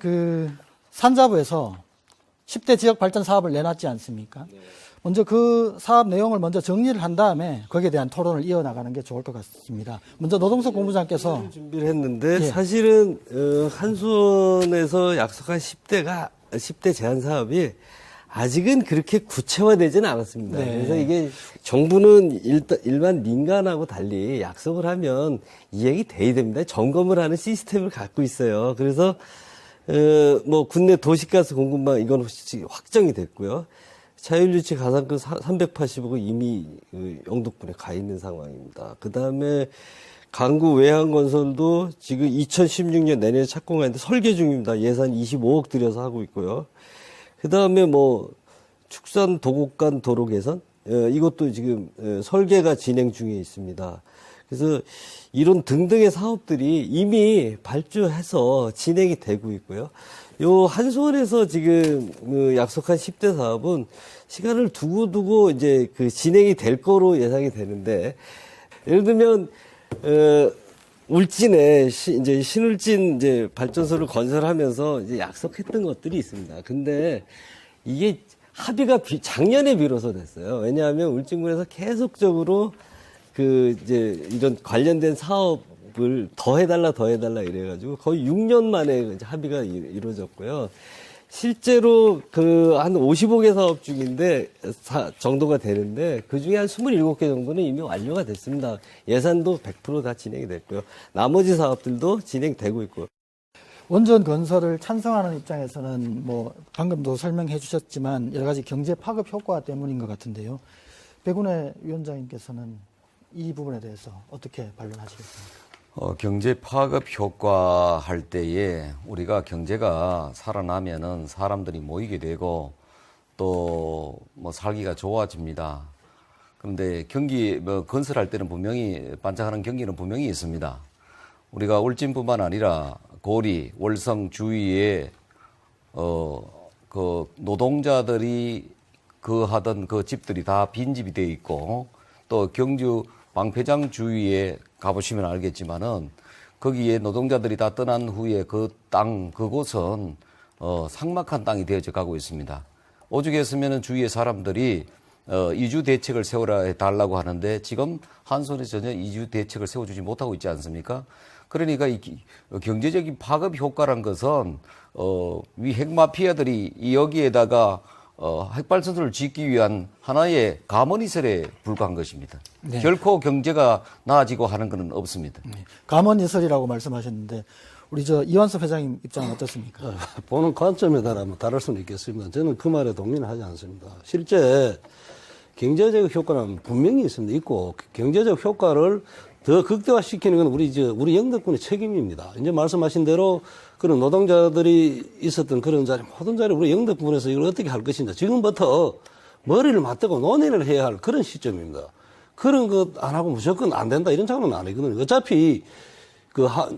산자부에서 10대 지역 발전 사업을 내놨지 않습니까? 네. 먼저 그 사업 내용을 먼저 정리를 한 다음에 거기에 대한 토론을 이어나가는 게 좋을 것 같습니다. 먼저 노동석 본부장께서 준비를 했는데 사실은 한수원에서 약속한 10대 제한 사업이 아직은 그렇게 구체화되지는 않았습니다. 네. 그래서 이게 정부는 일반 민간하고 달리 약속을 하면 이행이 돼야 됩니다. 점검을 하는 시스템을 갖고 있어요. 그래서 국내 도시가스 공급망 이건 확정이 됐고요. 자율유치 가상권 380억은 이미 영덕군에 가 있는 상황입니다. 그 다음에 강구 외항건설도 지금 2016년 내년에 착공하는데 설계 중입니다. 예산 25억 들여서 하고 있고요. 그 다음에 뭐 축산 도곡간 도로 개선 이것도 지금 설계가 진행 중에 있습니다. 그래서 이런 등등의 사업들이 이미 발주해서 진행이 되고 있고요. 요 한수원에서 지금 약속한 10대 사업은 시간을 두고 이제 그 진행이 될 거로 예상이 되는데, 예를 들면 울진에 이제 신울진 이제 발전소를 건설하면서 이제 약속했던 것들이 있습니다. 근데 이게 합의가 작년에 비로소 됐어요. 왜냐하면 울진군에서 계속적으로 이제 이런 관련된 사업을 더 해달라 이래가지고 거의 6년 만에 이제 합의가 이루어졌고요. 실제로 한 55개 사업 중인데 정도가 되는데 그 중에 한 27개 정도는 이미 완료가 됐습니다. 예산도 100% 다 진행이 됐고요. 나머지 사업들도 진행되고 있고. 원전 건설을 찬성하는 입장에서는 뭐 방금도 설명해 주셨지만 여러 가지 경제 파급 효과 때문인 것 같은데요. 백운혜 위원장님께서는 이 부분에 대해서 어떻게 반론하시겠습니까? 경제 파급 효과 할 때에 우리가 경제가 살아나면은 사람들이 모이게 되고 또 뭐 살기가 좋아집니다. 그런데 건설할 때는 분명히 반짝하는 경기는 분명히 있습니다. 우리가 울진뿐만 아니라 고리, 월성 주위에 그 노동자들이 하던 그 집들이 다 빈집이 돼 있고, 또 경주 방패장 주위에 가보시면 알겠지만은 거기에 노동자들이 다 떠난 후에 그곳은 삭막한 땅이 되어져 가고 있습니다. 오죽했으면은 주위의 사람들이 이주 대책을 세워라 달라고 하는데 지금 한손에 전혀 이주 대책을 세워주지 못하고 있지 않습니까? 그러니까 이 경제적인 파급 효과란 것은 위 핵마피아들이 여기에다가 핵발전소를 짓기 위한 하나의 감언이설에 불과한 것입니다. 네. 결코 경제가 나아지고 하는 것은 없습니다. 네. 감언이설이라고 말씀하셨는데 우리 이완섭 회장님 입장은 어떻습니까? 보는 관점에 따라 다를 수는 있겠습니다. 저는 그 말에 동의는 하지 않습니다. 실제 경제적 효과는 분명히 있습니다. 있고 경제적 효과를 더 극대화시키는 건 우리 영덕군의 책임입니다. 이제 말씀하신 대로 그런 노동자들이 있었던 그런 자리, 모든 자리 우리 영덕군에서 이걸 어떻게 할 것인가. 지금부터 머리를 맞대고 논의를 해야 할 그런 시점입니다. 그런 것 안 하고 무조건 안 된다 이런 장난은 아니거든요. 어차피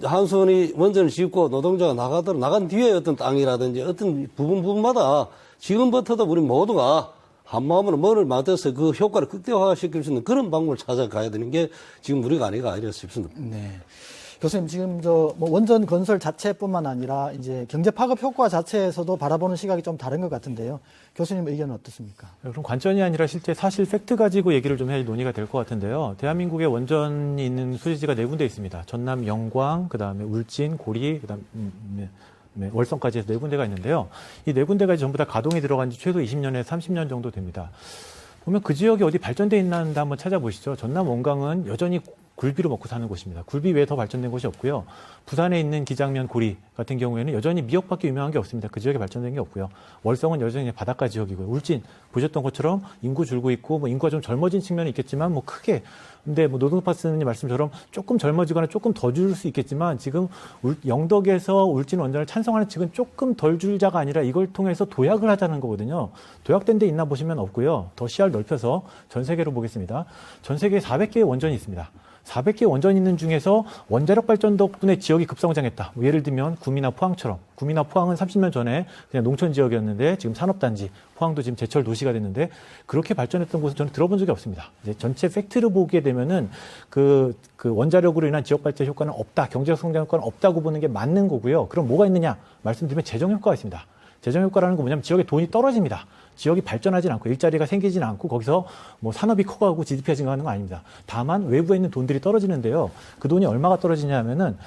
한수원이 원전을 짓고 노동자가 나간 뒤에 어떤 땅이라든지 어떤 부분마다 지금부터도 우리 모두가 한마음으로 머리를 맞대서 그 효과를 극대화시킬 수 있는 그런 방법을 찾아가야 되는 게 지금 우리가 아니라 싶습니다. 네. 교수님, 지금 원전 건설 자체뿐만 아니라 이제 경제 파급 효과 자체에서도 바라보는 시각이 좀 다른 것 같은데요. 교수님 의견은 어떻습니까? 그럼 관점이 아니라 실제 사실 팩트 가지고 얘기를 좀 해야 논의가 될 것 같은데요. 대한민국에 원전이 있는 소재지가 4군데 있습니다. 전남 영광, 그다음에 울진, 고리, 그다음에 월성까지 해서 4군데가 있는데요. 이 4군데가 전부 다 가동이 들어간 지 최소 20년에서 30년 정도 됩니다. 보면 그 지역이 어디 발전돼 있는지 한번 찾아보시죠. 전남 원광은 여전히 굴비로 먹고 사는 곳입니다. 굴비 외에 더 발전된 곳이 없고요. 부산에 있는 기장면 고리 같은 경우에는 여전히 미역밖에 유명한 게 없습니다. 그 지역에 발전된 게 없고요. 월성은 여전히 바닷가 지역이고요. 울진 보셨던 것처럼 인구 줄고 있고 인구가 좀 젊어진 측면이 있겠지만 크게 근데 노동파스님 말씀처럼 조금 젊어지거나 조금 더 줄 수 있겠지만 지금 영덕에서 울진 원전을 찬성하는 측은 조금 덜 줄자가 아니라 이걸 통해서 도약을 하자는 거거든요. 도약된 데 있나 보시면 없고요. 더 시야를 넓혀서 전 세계로 보겠습니다. 전 세계에 400개의 원전이 있습니다. 400개 원전 있는 중에서 원자력 발전 덕분에 지역이 급성장했다. 예를 들면 구미나 포항처럼. 구미나 포항은 30년 전에 그냥 농촌 지역이었는데 지금 산업단지, 포항도 지금 제철 도시가 됐는데 그렇게 발전했던 곳은 저는 들어본 적이 없습니다. 이제 전체 팩트를 보게 되면은 그 원자력으로 인한 지역 발전 효과는 없다. 경제적 성장 효과는 없다고 보는 게 맞는 거고요. 그럼 뭐가 있느냐? 말씀드리면 재정 효과가 있습니다. 재정 효과라는 건 뭐냐면 지역에 돈이 떨어집니다. 지역이 발전하진 않고 일자리가 생기진 않고 거기서 산업이 커가고 GDP가 증가하는 건 아닙니다. 다만 외부에 있는 돈들이 떨어지는데요. 그 돈이 얼마가 떨어지냐 하면은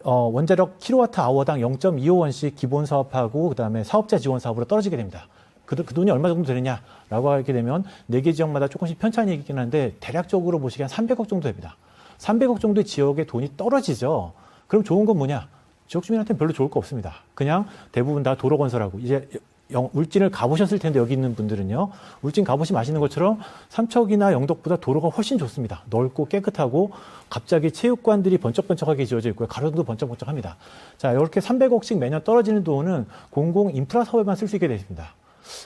원자력 킬로와트아워당 0.25원씩 기본 사업하고 그다음에 사업자 지원 사업으로 떨어지게 됩니다. 그 돈이 얼마 정도 되느냐라고 하게 되면 4개 지역마다 조금씩 편차는 있긴 한데 대략적으로 보시기엔 300억 정도 됩니다. 300억 정도의 지역에 돈이 떨어지죠. 그럼 좋은 건 뭐냐? 지역 주민한테는 별로 좋을 거 없습니다. 그냥 대부분 다 도로 건설하고 이제 울진을 가보셨을 텐데 여기 있는 분들은요. 울진 가보시면 아시는 것처럼 삼척이나 영덕보다 도로가 훨씬 좋습니다. 넓고 깨끗하고 갑자기 체육관들이 번쩍번쩍하게 지어져 있고요. 가로등도 번쩍번쩍합니다. 자, 이렇게 300억씩 매년 떨어지는 돈은 공공 인프라 사업에만 쓸 수 있게 되어 있습니다.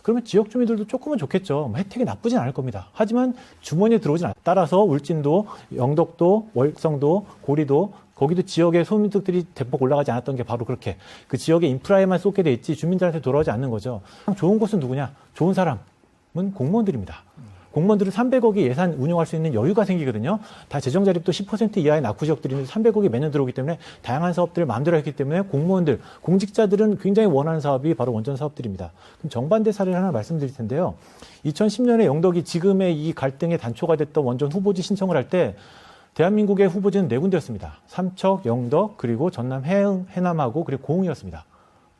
그러면 지역 주민들도 조금은 좋겠죠. 혜택이 나쁘진 않을 겁니다. 하지만 주머니에 들어오진 않아요. 따라서 울진도, 영덕도, 월성도, 고리도 거기도 지역의 소민들이 대폭 올라가지 않았던 게 바로 그렇게 그 지역의 인프라에만 쏟게 돼 있지 주민들한테 돌아오지 않는 거죠. 좋은 곳은 누구냐? 좋은 사람은 공무원들입니다. 공무원들은 300억이 예산 운용할 수 있는 여유가 생기거든요. 다 재정자립도 10% 이하의 낙후 지역들이 300억이 매년 들어오기 때문에 다양한 사업들을 마음대로 했기 때문에 공무원들, 공직자들은 굉장히 원하는 사업이 바로 원전 사업들입니다. 그럼 정반대 사례를 하나 말씀드릴 텐데요. 2010년에 영덕이 지금의 이 갈등의 단초가 됐던 원전 후보지 신청을 할 때 대한민국의 후보지는 4군데였습니다. 삼척, 영덕, 그리고 전남 해남하고 그리고 고흥이었습니다.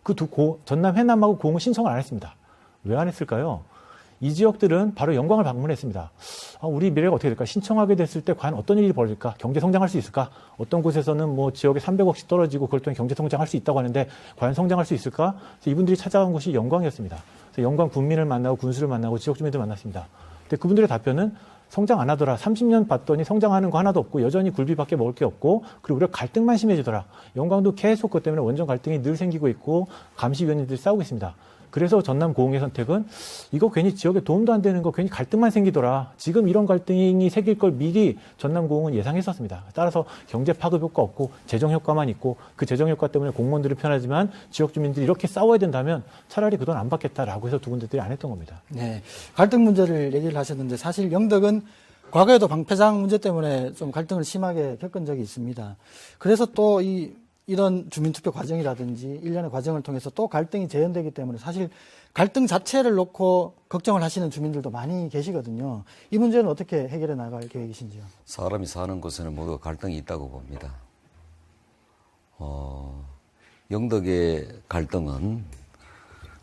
그 전남 해남하고 고흥은 신청을 안 했습니다. 왜 안 했을까요? 이 지역들은 바로 영광을 방문했습니다. 우리 미래가 어떻게 될까? 신청하게 됐을 때 과연 어떤 일이 벌어질까? 경제 성장할 수 있을까? 어떤 곳에서는 뭐 지역에 300억씩 떨어지고 그걸 통해 경제 성장할 수 있다고 하는데 과연 성장할 수 있을까? 그래서 이분들이 찾아간 곳이 영광이었습니다. 그래서 영광 군민을 만나고 군수를 만나고 지역 주민들 만났습니다. 근데 그분들의 답변은 성장 안 하더라. 30년 봤더니 성장하는 거 하나도 없고 여전히 굴비밖에 먹을 게 없고 그리고 우리가 갈등만 심해지더라. 영광도 계속 그것 때문에 원전 갈등이 늘 생기고 있고 감시위원님들이 싸우고 있습니다. 그래서 전남 고흥의 선택은 이거 괜히 지역에 도움도 안 되는 거 괜히 갈등만 생기더라. 지금 이런 갈등이 생길 걸 미리 전남 고흥은 예상했었습니다. 따라서 경제 파급 효과 없고 재정 효과만 있고 그 재정 효과 때문에 공무원들은 편하지만 지역 주민들이 이렇게 싸워야 된다면 차라리 그 돈 안 받겠다라고 해서 두 군데들이 안 했던 겁니다. 네, 갈등 문제를 얘기를 하셨는데 사실 영덕은 과거에도 방패장 문제 때문에 좀 갈등을 심하게 겪은 적이 있습니다. 그래서 또 이런 주민투표 과정이라든지 일련의 과정을 통해서 또 갈등이 재현되기 때문에 사실 갈등 자체를 놓고 걱정을 하시는 주민들도 많이 계시거든요. 이 문제는 어떻게 해결해 나갈 계획이신지요? 사람이 사는 곳에는 모두 갈등이 있다고 봅니다. 영덕의 갈등은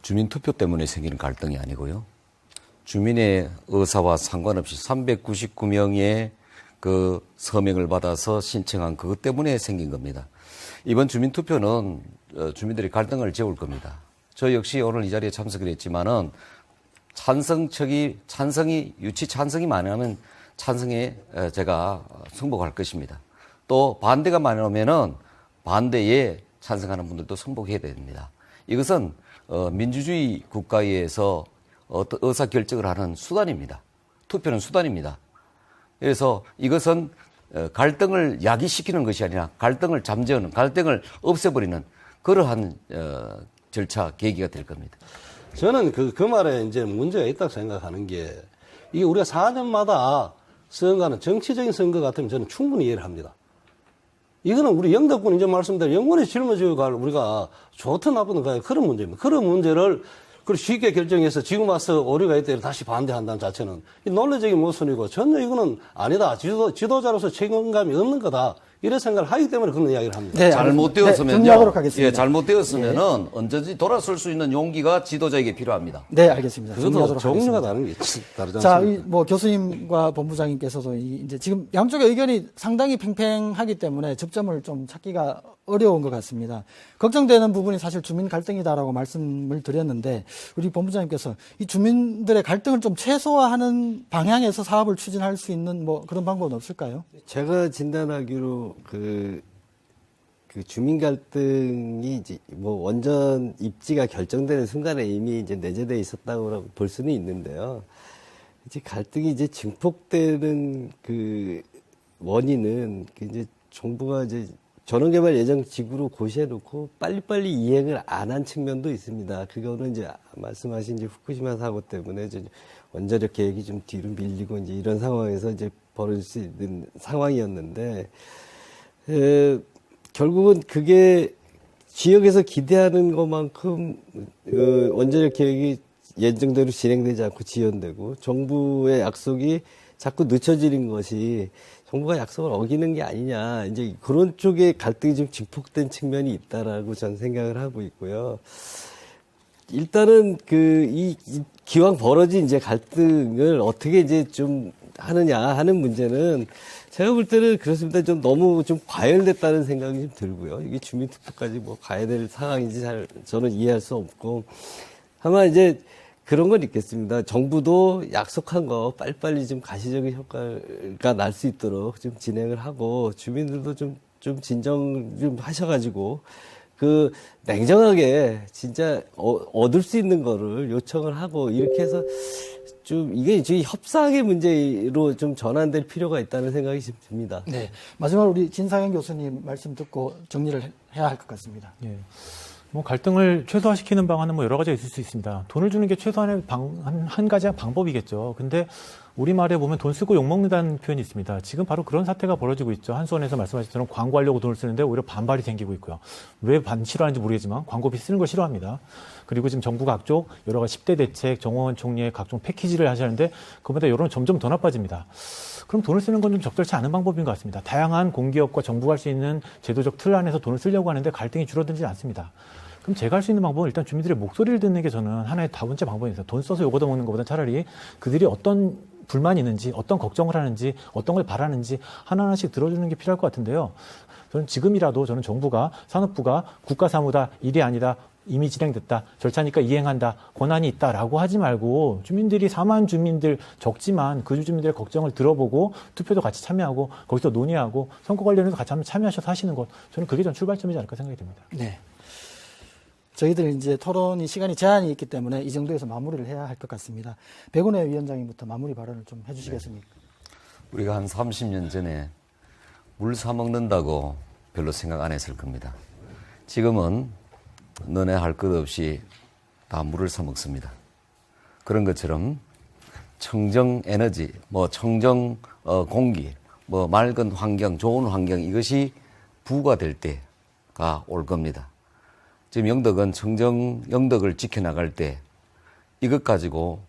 주민투표 때문에 생기는 갈등이 아니고요. 주민의 의사와 상관없이 399명의 그 서명을 받아서 신청한 그것 때문에 생긴 겁니다. 이번 주민투표는 주민들이 갈등을 재울 겁니다. 저 역시 오늘 이 자리에 참석을 했지만은 유치 찬성이 많으면 찬성에 제가 승복할 것입니다. 또 반대가 많으면은 반대에 찬성하는 분들도 승복해야 됩니다. 이것은 민주주의 국가에서 의사 결정을 하는 수단입니다. 투표는 수단입니다. 그래서 이것은 갈등을 야기시키는 것이 아니라 갈등을 잠재우는, 갈등을 없애버리는 그러한 절차, 계기가 될 겁니다. 저는 그 말에 이제 문제가 있다고 생각하는 게 이게 우리가 4년마다 선거하는 정치적인 선거 같으면 저는 충분히 이해를 합니다. 이거는 우리 영덕군 이제 말씀대로 영원히 짊어지고 갈 우리가 좋든 나쁘든 그런 문제입니다. 그런 문제를 쉽게 결정해서 지금 와서 오류가 있다 다시 반대한다는 자체는 논리적인 모순이고 전혀 이거는 아니다. 지도자로서 책임감이 없는 거다. 이런 생각을 하기 때문에 그런 이야기를 합니다. 네, 잘못되었으면요. 예, 잘못되었으면은 언제든지 돌아설 수 있는 용기가 지도자에게 필요합니다. 네, 알겠습니다. 그것도 종류가 다른 게 다르지 자, 않습니까? 교수님과 본부장님께서도 이제 지금 양쪽의 의견이 상당히 팽팽하기 때문에 접점을 좀 찾기가 어려운 것 같습니다. 걱정되는 부분이 사실 주민 갈등이다라고 말씀을 드렸는데 우리 본부장님께서 이 주민들의 갈등을 좀 최소화하는 방향에서 사업을 추진할 수 있는 뭐 그런 방법은 없을까요? 제가 진단하기로 그 주민 갈등이 이제 뭐 원전 입지가 결정되는 순간에 이미 이제 내재되어 있었다고 볼 수는 있는데요. 이제 갈등이 이제 증폭되는 그 원인은 이제 정부가 이제 전원개발 예정 지구로 고시해놓고 빨리빨리 이행을 안 한 측면도 있습니다. 그거는 이제 말씀하신 이제 후쿠시마 사고 때문에 이제 원자력 계획이 좀 뒤로 밀리고 이제 이런 상황에서 이제 벌어질 수 있는 상황이었는데, 결국은 그게 지역에서 기대하는 것만큼 원자력 계획이 예정대로 진행되지 않고 지연되고 정부의 약속이 자꾸 늦춰지는 것이 정부가 약속을 어기는 게 아니냐, 이제 그런 쪽에 갈등이 좀 증폭된 측면이 있다라고 저는 생각을 하고 있고요. 일단은 기왕 벌어진 이제 갈등을 어떻게 이제 좀 하느냐 하는 문제는 제가 볼 때는 그렇습니다. 좀 너무 좀 과열됐다는 생각이 좀 들고요. 이게 주민투표까지 뭐 가야 될 상황인지 저는 이해할 수 없고, 다만 이제 그런 건 있겠습니다. 정부도 약속한 거 빨리빨리 좀 가시적인 효과가 날 수 있도록 좀 진행을 하고 주민들도 좀 진정 좀 하셔가지고 그 냉정하게 진짜 얻을 수 있는 거를 요청을 하고 이렇게 해서 좀 이게 지금 협상의 문제로 좀 전환될 필요가 있다는 생각이 듭니다. 네. 마지막으로 우리 진상현 교수님 말씀 듣고 정리를 해야 할 것 같습니다. 예. 뭐 갈등을 최소화시키는 방안은 뭐 여러 가지가 있을 수 있습니다. 돈을 주는 게 최소한의 한 가지 방법이겠죠. 근데 우리말에 보면 돈 쓰고 욕먹는다는 표현이 있습니다. 지금 바로 그런 사태가 벌어지고 있죠. 한수원에서 말씀하신 것처럼 광고하려고 돈을 쓰는데 오히려 반발이 생기고 있고요. 왜 싫어하는지 모르겠지만 광고비 쓰는 걸 싫어합니다. 그리고 지금 정부가 각종 여러 가지 10대 대책, 정홍원 총리의 각종 패키지를 하시는데 그보다 여론은 점점 더 나빠집니다. 그럼 돈을 쓰는 건 좀 적절치 않은 방법인 것 같습니다. 다양한 공기업과 정부가 할 수 있는 제도적 틀 안에서 돈을 쓰려고 하는데 갈등이 줄어들지 않습니다. 그럼 제가 할 수 있는 방법은 일단 주민들의 목소리를 듣는 게 저는 하나의 다번째 방법입니다. 돈 써서 요거 더 먹는 것보다 차라리 그들이 어떤 불만이 있는지, 어떤 걱정을 하는지, 어떤 걸 바라는지 하나하나씩 들어주는 게 필요할 것 같은데요. 저는 지금이라도 저는 정부가, 산업부가 국가사무다, 일이 아니다, 이미 진행됐다, 절차니까 이행한다, 권한이 있다라고 하지 말고 주민들이 4만 주민들 적지만 그 주민들의 걱정을 들어보고 투표도 같이 참여하고 거기서 논의하고 선거 관련해서 같이 한번 참여하셔서 하시는 것, 저는 그게 전 출발점이지 않을까 생각이 듭니다. 네. 저희들 이제 토론이 시간이 제한이 있기 때문에 이 정도에서 마무리를 해야 할 것 같습니다. 백운회 위원장님부터 마무리 발언을 좀 해주시겠습니까? 우리가 한 30년 전에 물 사 먹는다고 별로 생각 안 했을 겁니다. 지금은 너네 할 것 없이 다 물을 사 먹습니다. 그런 것처럼 청정 에너지, 청정 공기, 맑은 환경, 좋은 환경 이것이 부과될 때가 올 겁니다. 지금 영덕은 청정 영덕을 지켜나갈 때 이것 가지고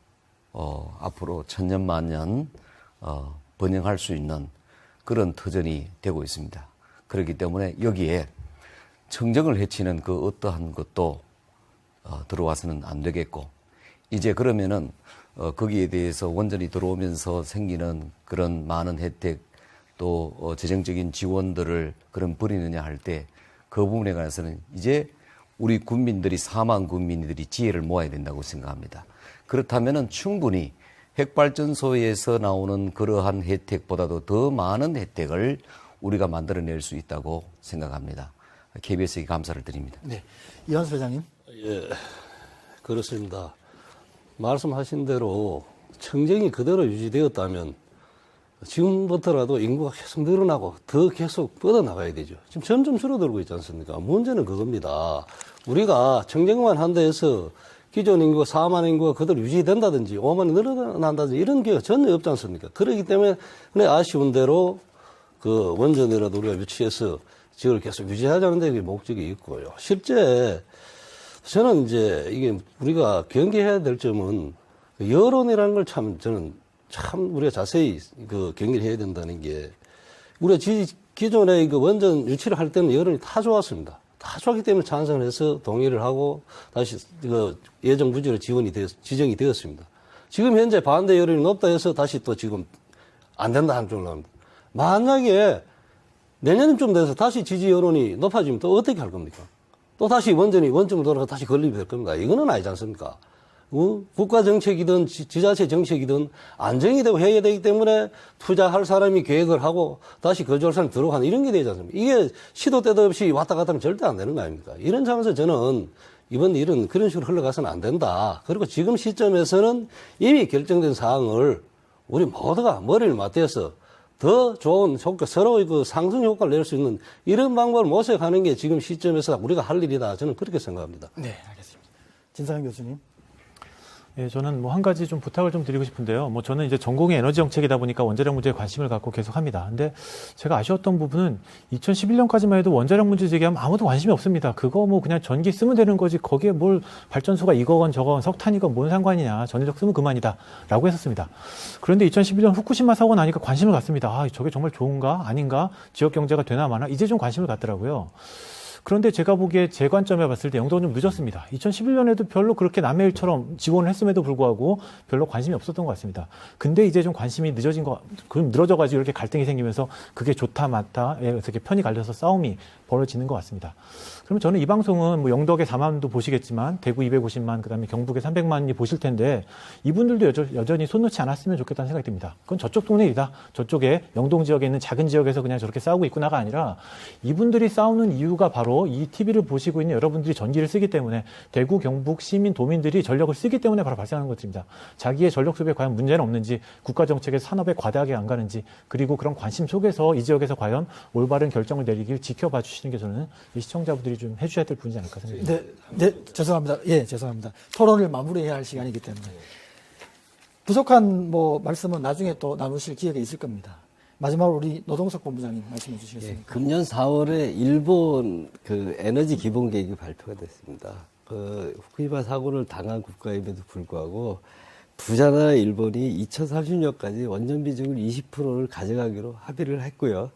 앞으로 천년만년 번영할 수 있는 그런 터전이 되고 있습니다. 그렇기 때문에 여기에 청정을 해치는 그 어떠한 것도 들어와서는 안 되겠고 이제 그러면은 거기에 대해서 원전이 들어오면서 생기는 그런 많은 혜택 또 재정적인 지원들을 그런 버리느냐 할 때 그 부분에 관해서는 이제 우리 국민들이 4만 국민들이 지혜를 모아야 된다고 생각합니다. 그렇다면은 충분히 핵발전소에서 나오는 그러한 혜택보다도 더 많은 혜택을 우리가 만들어낼 수 있다고 생각합니다. KBS에게 감사를 드립니다. 네, 이완수 회장님. 예, 그렇습니다. 말씀하신 대로 청정이 그대로 유지되었다면 지금부터라도 인구가 계속 늘어나고 더 계속 뻗어나가야 되죠. 지금 점점 줄어들고 있지 않습니까? 문제는 그겁니다. 우리가 청정만 한다 해서 기존 인구가 4만 인구가 그대로 유지된다든지 5만이 늘어난다든지 이런 게 전혀 없지 않습니까? 그렇기 때문에 아쉬운 대로 그 원전이라도 우리가 유치해서 지역을 계속 유지하자는 데 목적이 있고요. 실제 저는 이제 이게 우리가 경계해야 될 점은 여론이라는 걸 저는 참 우리가 자세히 경계를 해야 된다는 게 우리가 기존에 원전 유치를 할 때는 여론이 다 좋았습니다. 다 좋았기 때문에 찬성을 해서 동의를 하고 다시 예정 부지로 지정이 되었습니다. 지금 현재 반대 여론이 높다 해서 다시 또 지금 안 된다 하는 쪽으로 나옵니다. 만약에 내년쯤 돼서 다시 지지 여론이 높아지면 또 어떻게 할 겁니까? 또 다시 원점으로 돌아가 다시 건립이 될 겁니다. 이거는 아니지 않습니까? 국가 정책이든 지자체 정책이든 안정이 되고 해야 되기 때문에 투자할 사람이 계획을 하고 다시 거주할 사람이 들어가는 이런 게 되지 않습니까? 이게 시도 때도 없이 왔다 갔다 하면 절대 안 되는 거 아닙니까? 이런 상황에서 저는 이번 일은 그런 식으로 흘러가서는 안 된다. 그리고 지금 시점에서는 이미 결정된 사항을 우리 모두가 머리를 맞대서 더 좋은 효과, 서로 상승 효과를 낼 수 있는 이런 방법을 모색하는 게 지금 시점에서 우리가 할 일이다. 저는 그렇게 생각합니다. 네, 알겠습니다. 진상현 교수님. 예, 저는 한 가지 좀 부탁을 좀 드리고 싶은데요. 저는 이제 전공이 에너지 정책이다 보니까 원자력 문제에 관심을 갖고 계속 합니다. 근데 제가 아쉬웠던 부분은 2011년까지만 해도 원자력 문제 제기하면 아무도 관심이 없습니다. 그거 그냥 전기 쓰면 되는 거지 거기에 뭘 발전소가 이거건 저건 석탄이건 뭔 상관이냐. 전력 쓰면 그만이다. 라고 했었습니다. 그런데 2011년 후쿠시마 사고 나니까 관심을 갖습니다. 저게 정말 좋은가? 아닌가? 지역 경제가 되나 마나? 이제 좀 관심을 갖더라고요. 그런데 제가 보기에 제 관점에 봤을 때 영덕은 좀 늦었습니다. 2011년에도 별로 그렇게 남의 일처럼 지원을 했음에도 불구하고 별로 관심이 없었던 것 같습니다. 근데 이제 좀 관심이 늘어져가지고 이렇게 갈등이 생기면서 그게 좋다 맞다 이렇게 편이 갈려서 싸움이 벌어지는 것 같습니다. 그러면 저는 이 방송은 뭐 영덕의 4만도 보시겠지만 대구 250만 그다음에 경북의 300만이 보실 텐데 이분들도 여전히 손 놓지 않았으면 좋겠다는 생각이 듭니다. 그건 저쪽 동네 일이다. 저쪽에 영동 지역에 있는 작은 지역에서 그냥 저렇게 싸우고 있구나가 아니라 이분들이 싸우는 이유가 바로 이 TV를 보시고 있는 여러분들이 전기를 쓰기 때문에 대구, 경북 시민, 도민들이 전력을 쓰기 때문에 바로 발생하는 것들입니다. 자기의 전력 수급에 과연 문제는 없는지, 국가 정책의 산업에 과다하게 안 가는지, 그리고 그런 관심 속에서 이 지역에서 과연 올바른 결정을 내리길 지켜봐 주시는 게 저는 이 시청자분들이 좀 해주셔야 될 분이지 않을까 생각합니다. 네, 죄송합니다. 예, 죄송합니다. 토론을 마무리해야 할 시간이기 때문에. 부족한 말씀은 나중에 또 나누실 기회가 있을 겁니다. 마지막으로 우리 노동석 본부장님 말씀해 주시겠습니까? 예, 금년 4월에 일본 에너지 기본 계획이 발표가 됐습니다. 후쿠시마 사고를 당한 국가임에도 불구하고 부자나라 일본이 2030년까지 원전 비중을 20%를 가져가기로 합의를 했고요.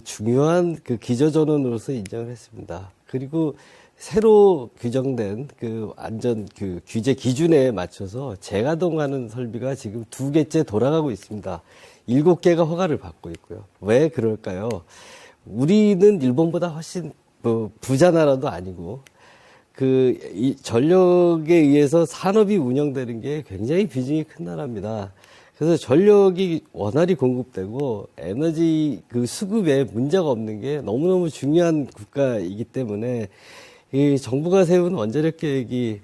중요한 기저전원으로서 인정을 했습니다. 그리고 새로 규정된 안전 규제 기준에 맞춰서 재가동하는 설비가 지금 2개째 돌아가고 있습니다. 7개가 허가를 받고 있고요. 왜 그럴까요? 우리는 일본보다 훨씬 부자 나라도 아니고 이 전력에 의해서 산업이 운영되는 게 굉장히 비중이 큰 나라입니다. 그래서 전력이 원활히 공급되고 에너지 수급에 문제가 없는 게 너무너무 중요한 국가이기 때문에 이 정부가 세운 원자력 계획이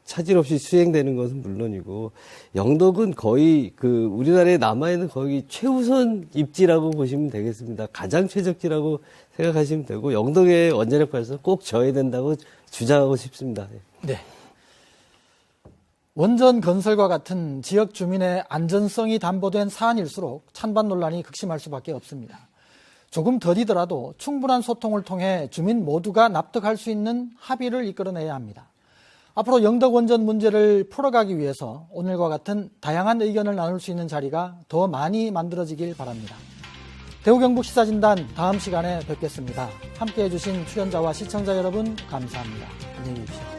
차질 없이 수행되는 것은 물론이고 영덕은 거의 우리나라에 남아있는 거의 최우선 입지라고 보시면 되겠습니다. 가장 최적지라고 생각하시면 되고 영덕의 원자력 발전 꼭 져야 된다고 주장하고 싶습니다. 네. 원전 건설과 같은 지역 주민의 안전성이 담보된 사안일수록 찬반 논란이 극심할 수밖에 없습니다. 조금 더디더라도 충분한 소통을 통해 주민 모두가 납득할 수 있는 합의를 이끌어내야 합니다. 앞으로 영덕 원전 문제를 풀어가기 위해서 오늘과 같은 다양한 의견을 나눌 수 있는 자리가 더 많이 만들어지길 바랍니다. 대구 경북 시사진단 다음 시간에 뵙겠습니다. 함께해 주신 출연자와 시청자 여러분 감사합니다. 안녕히 계십시오.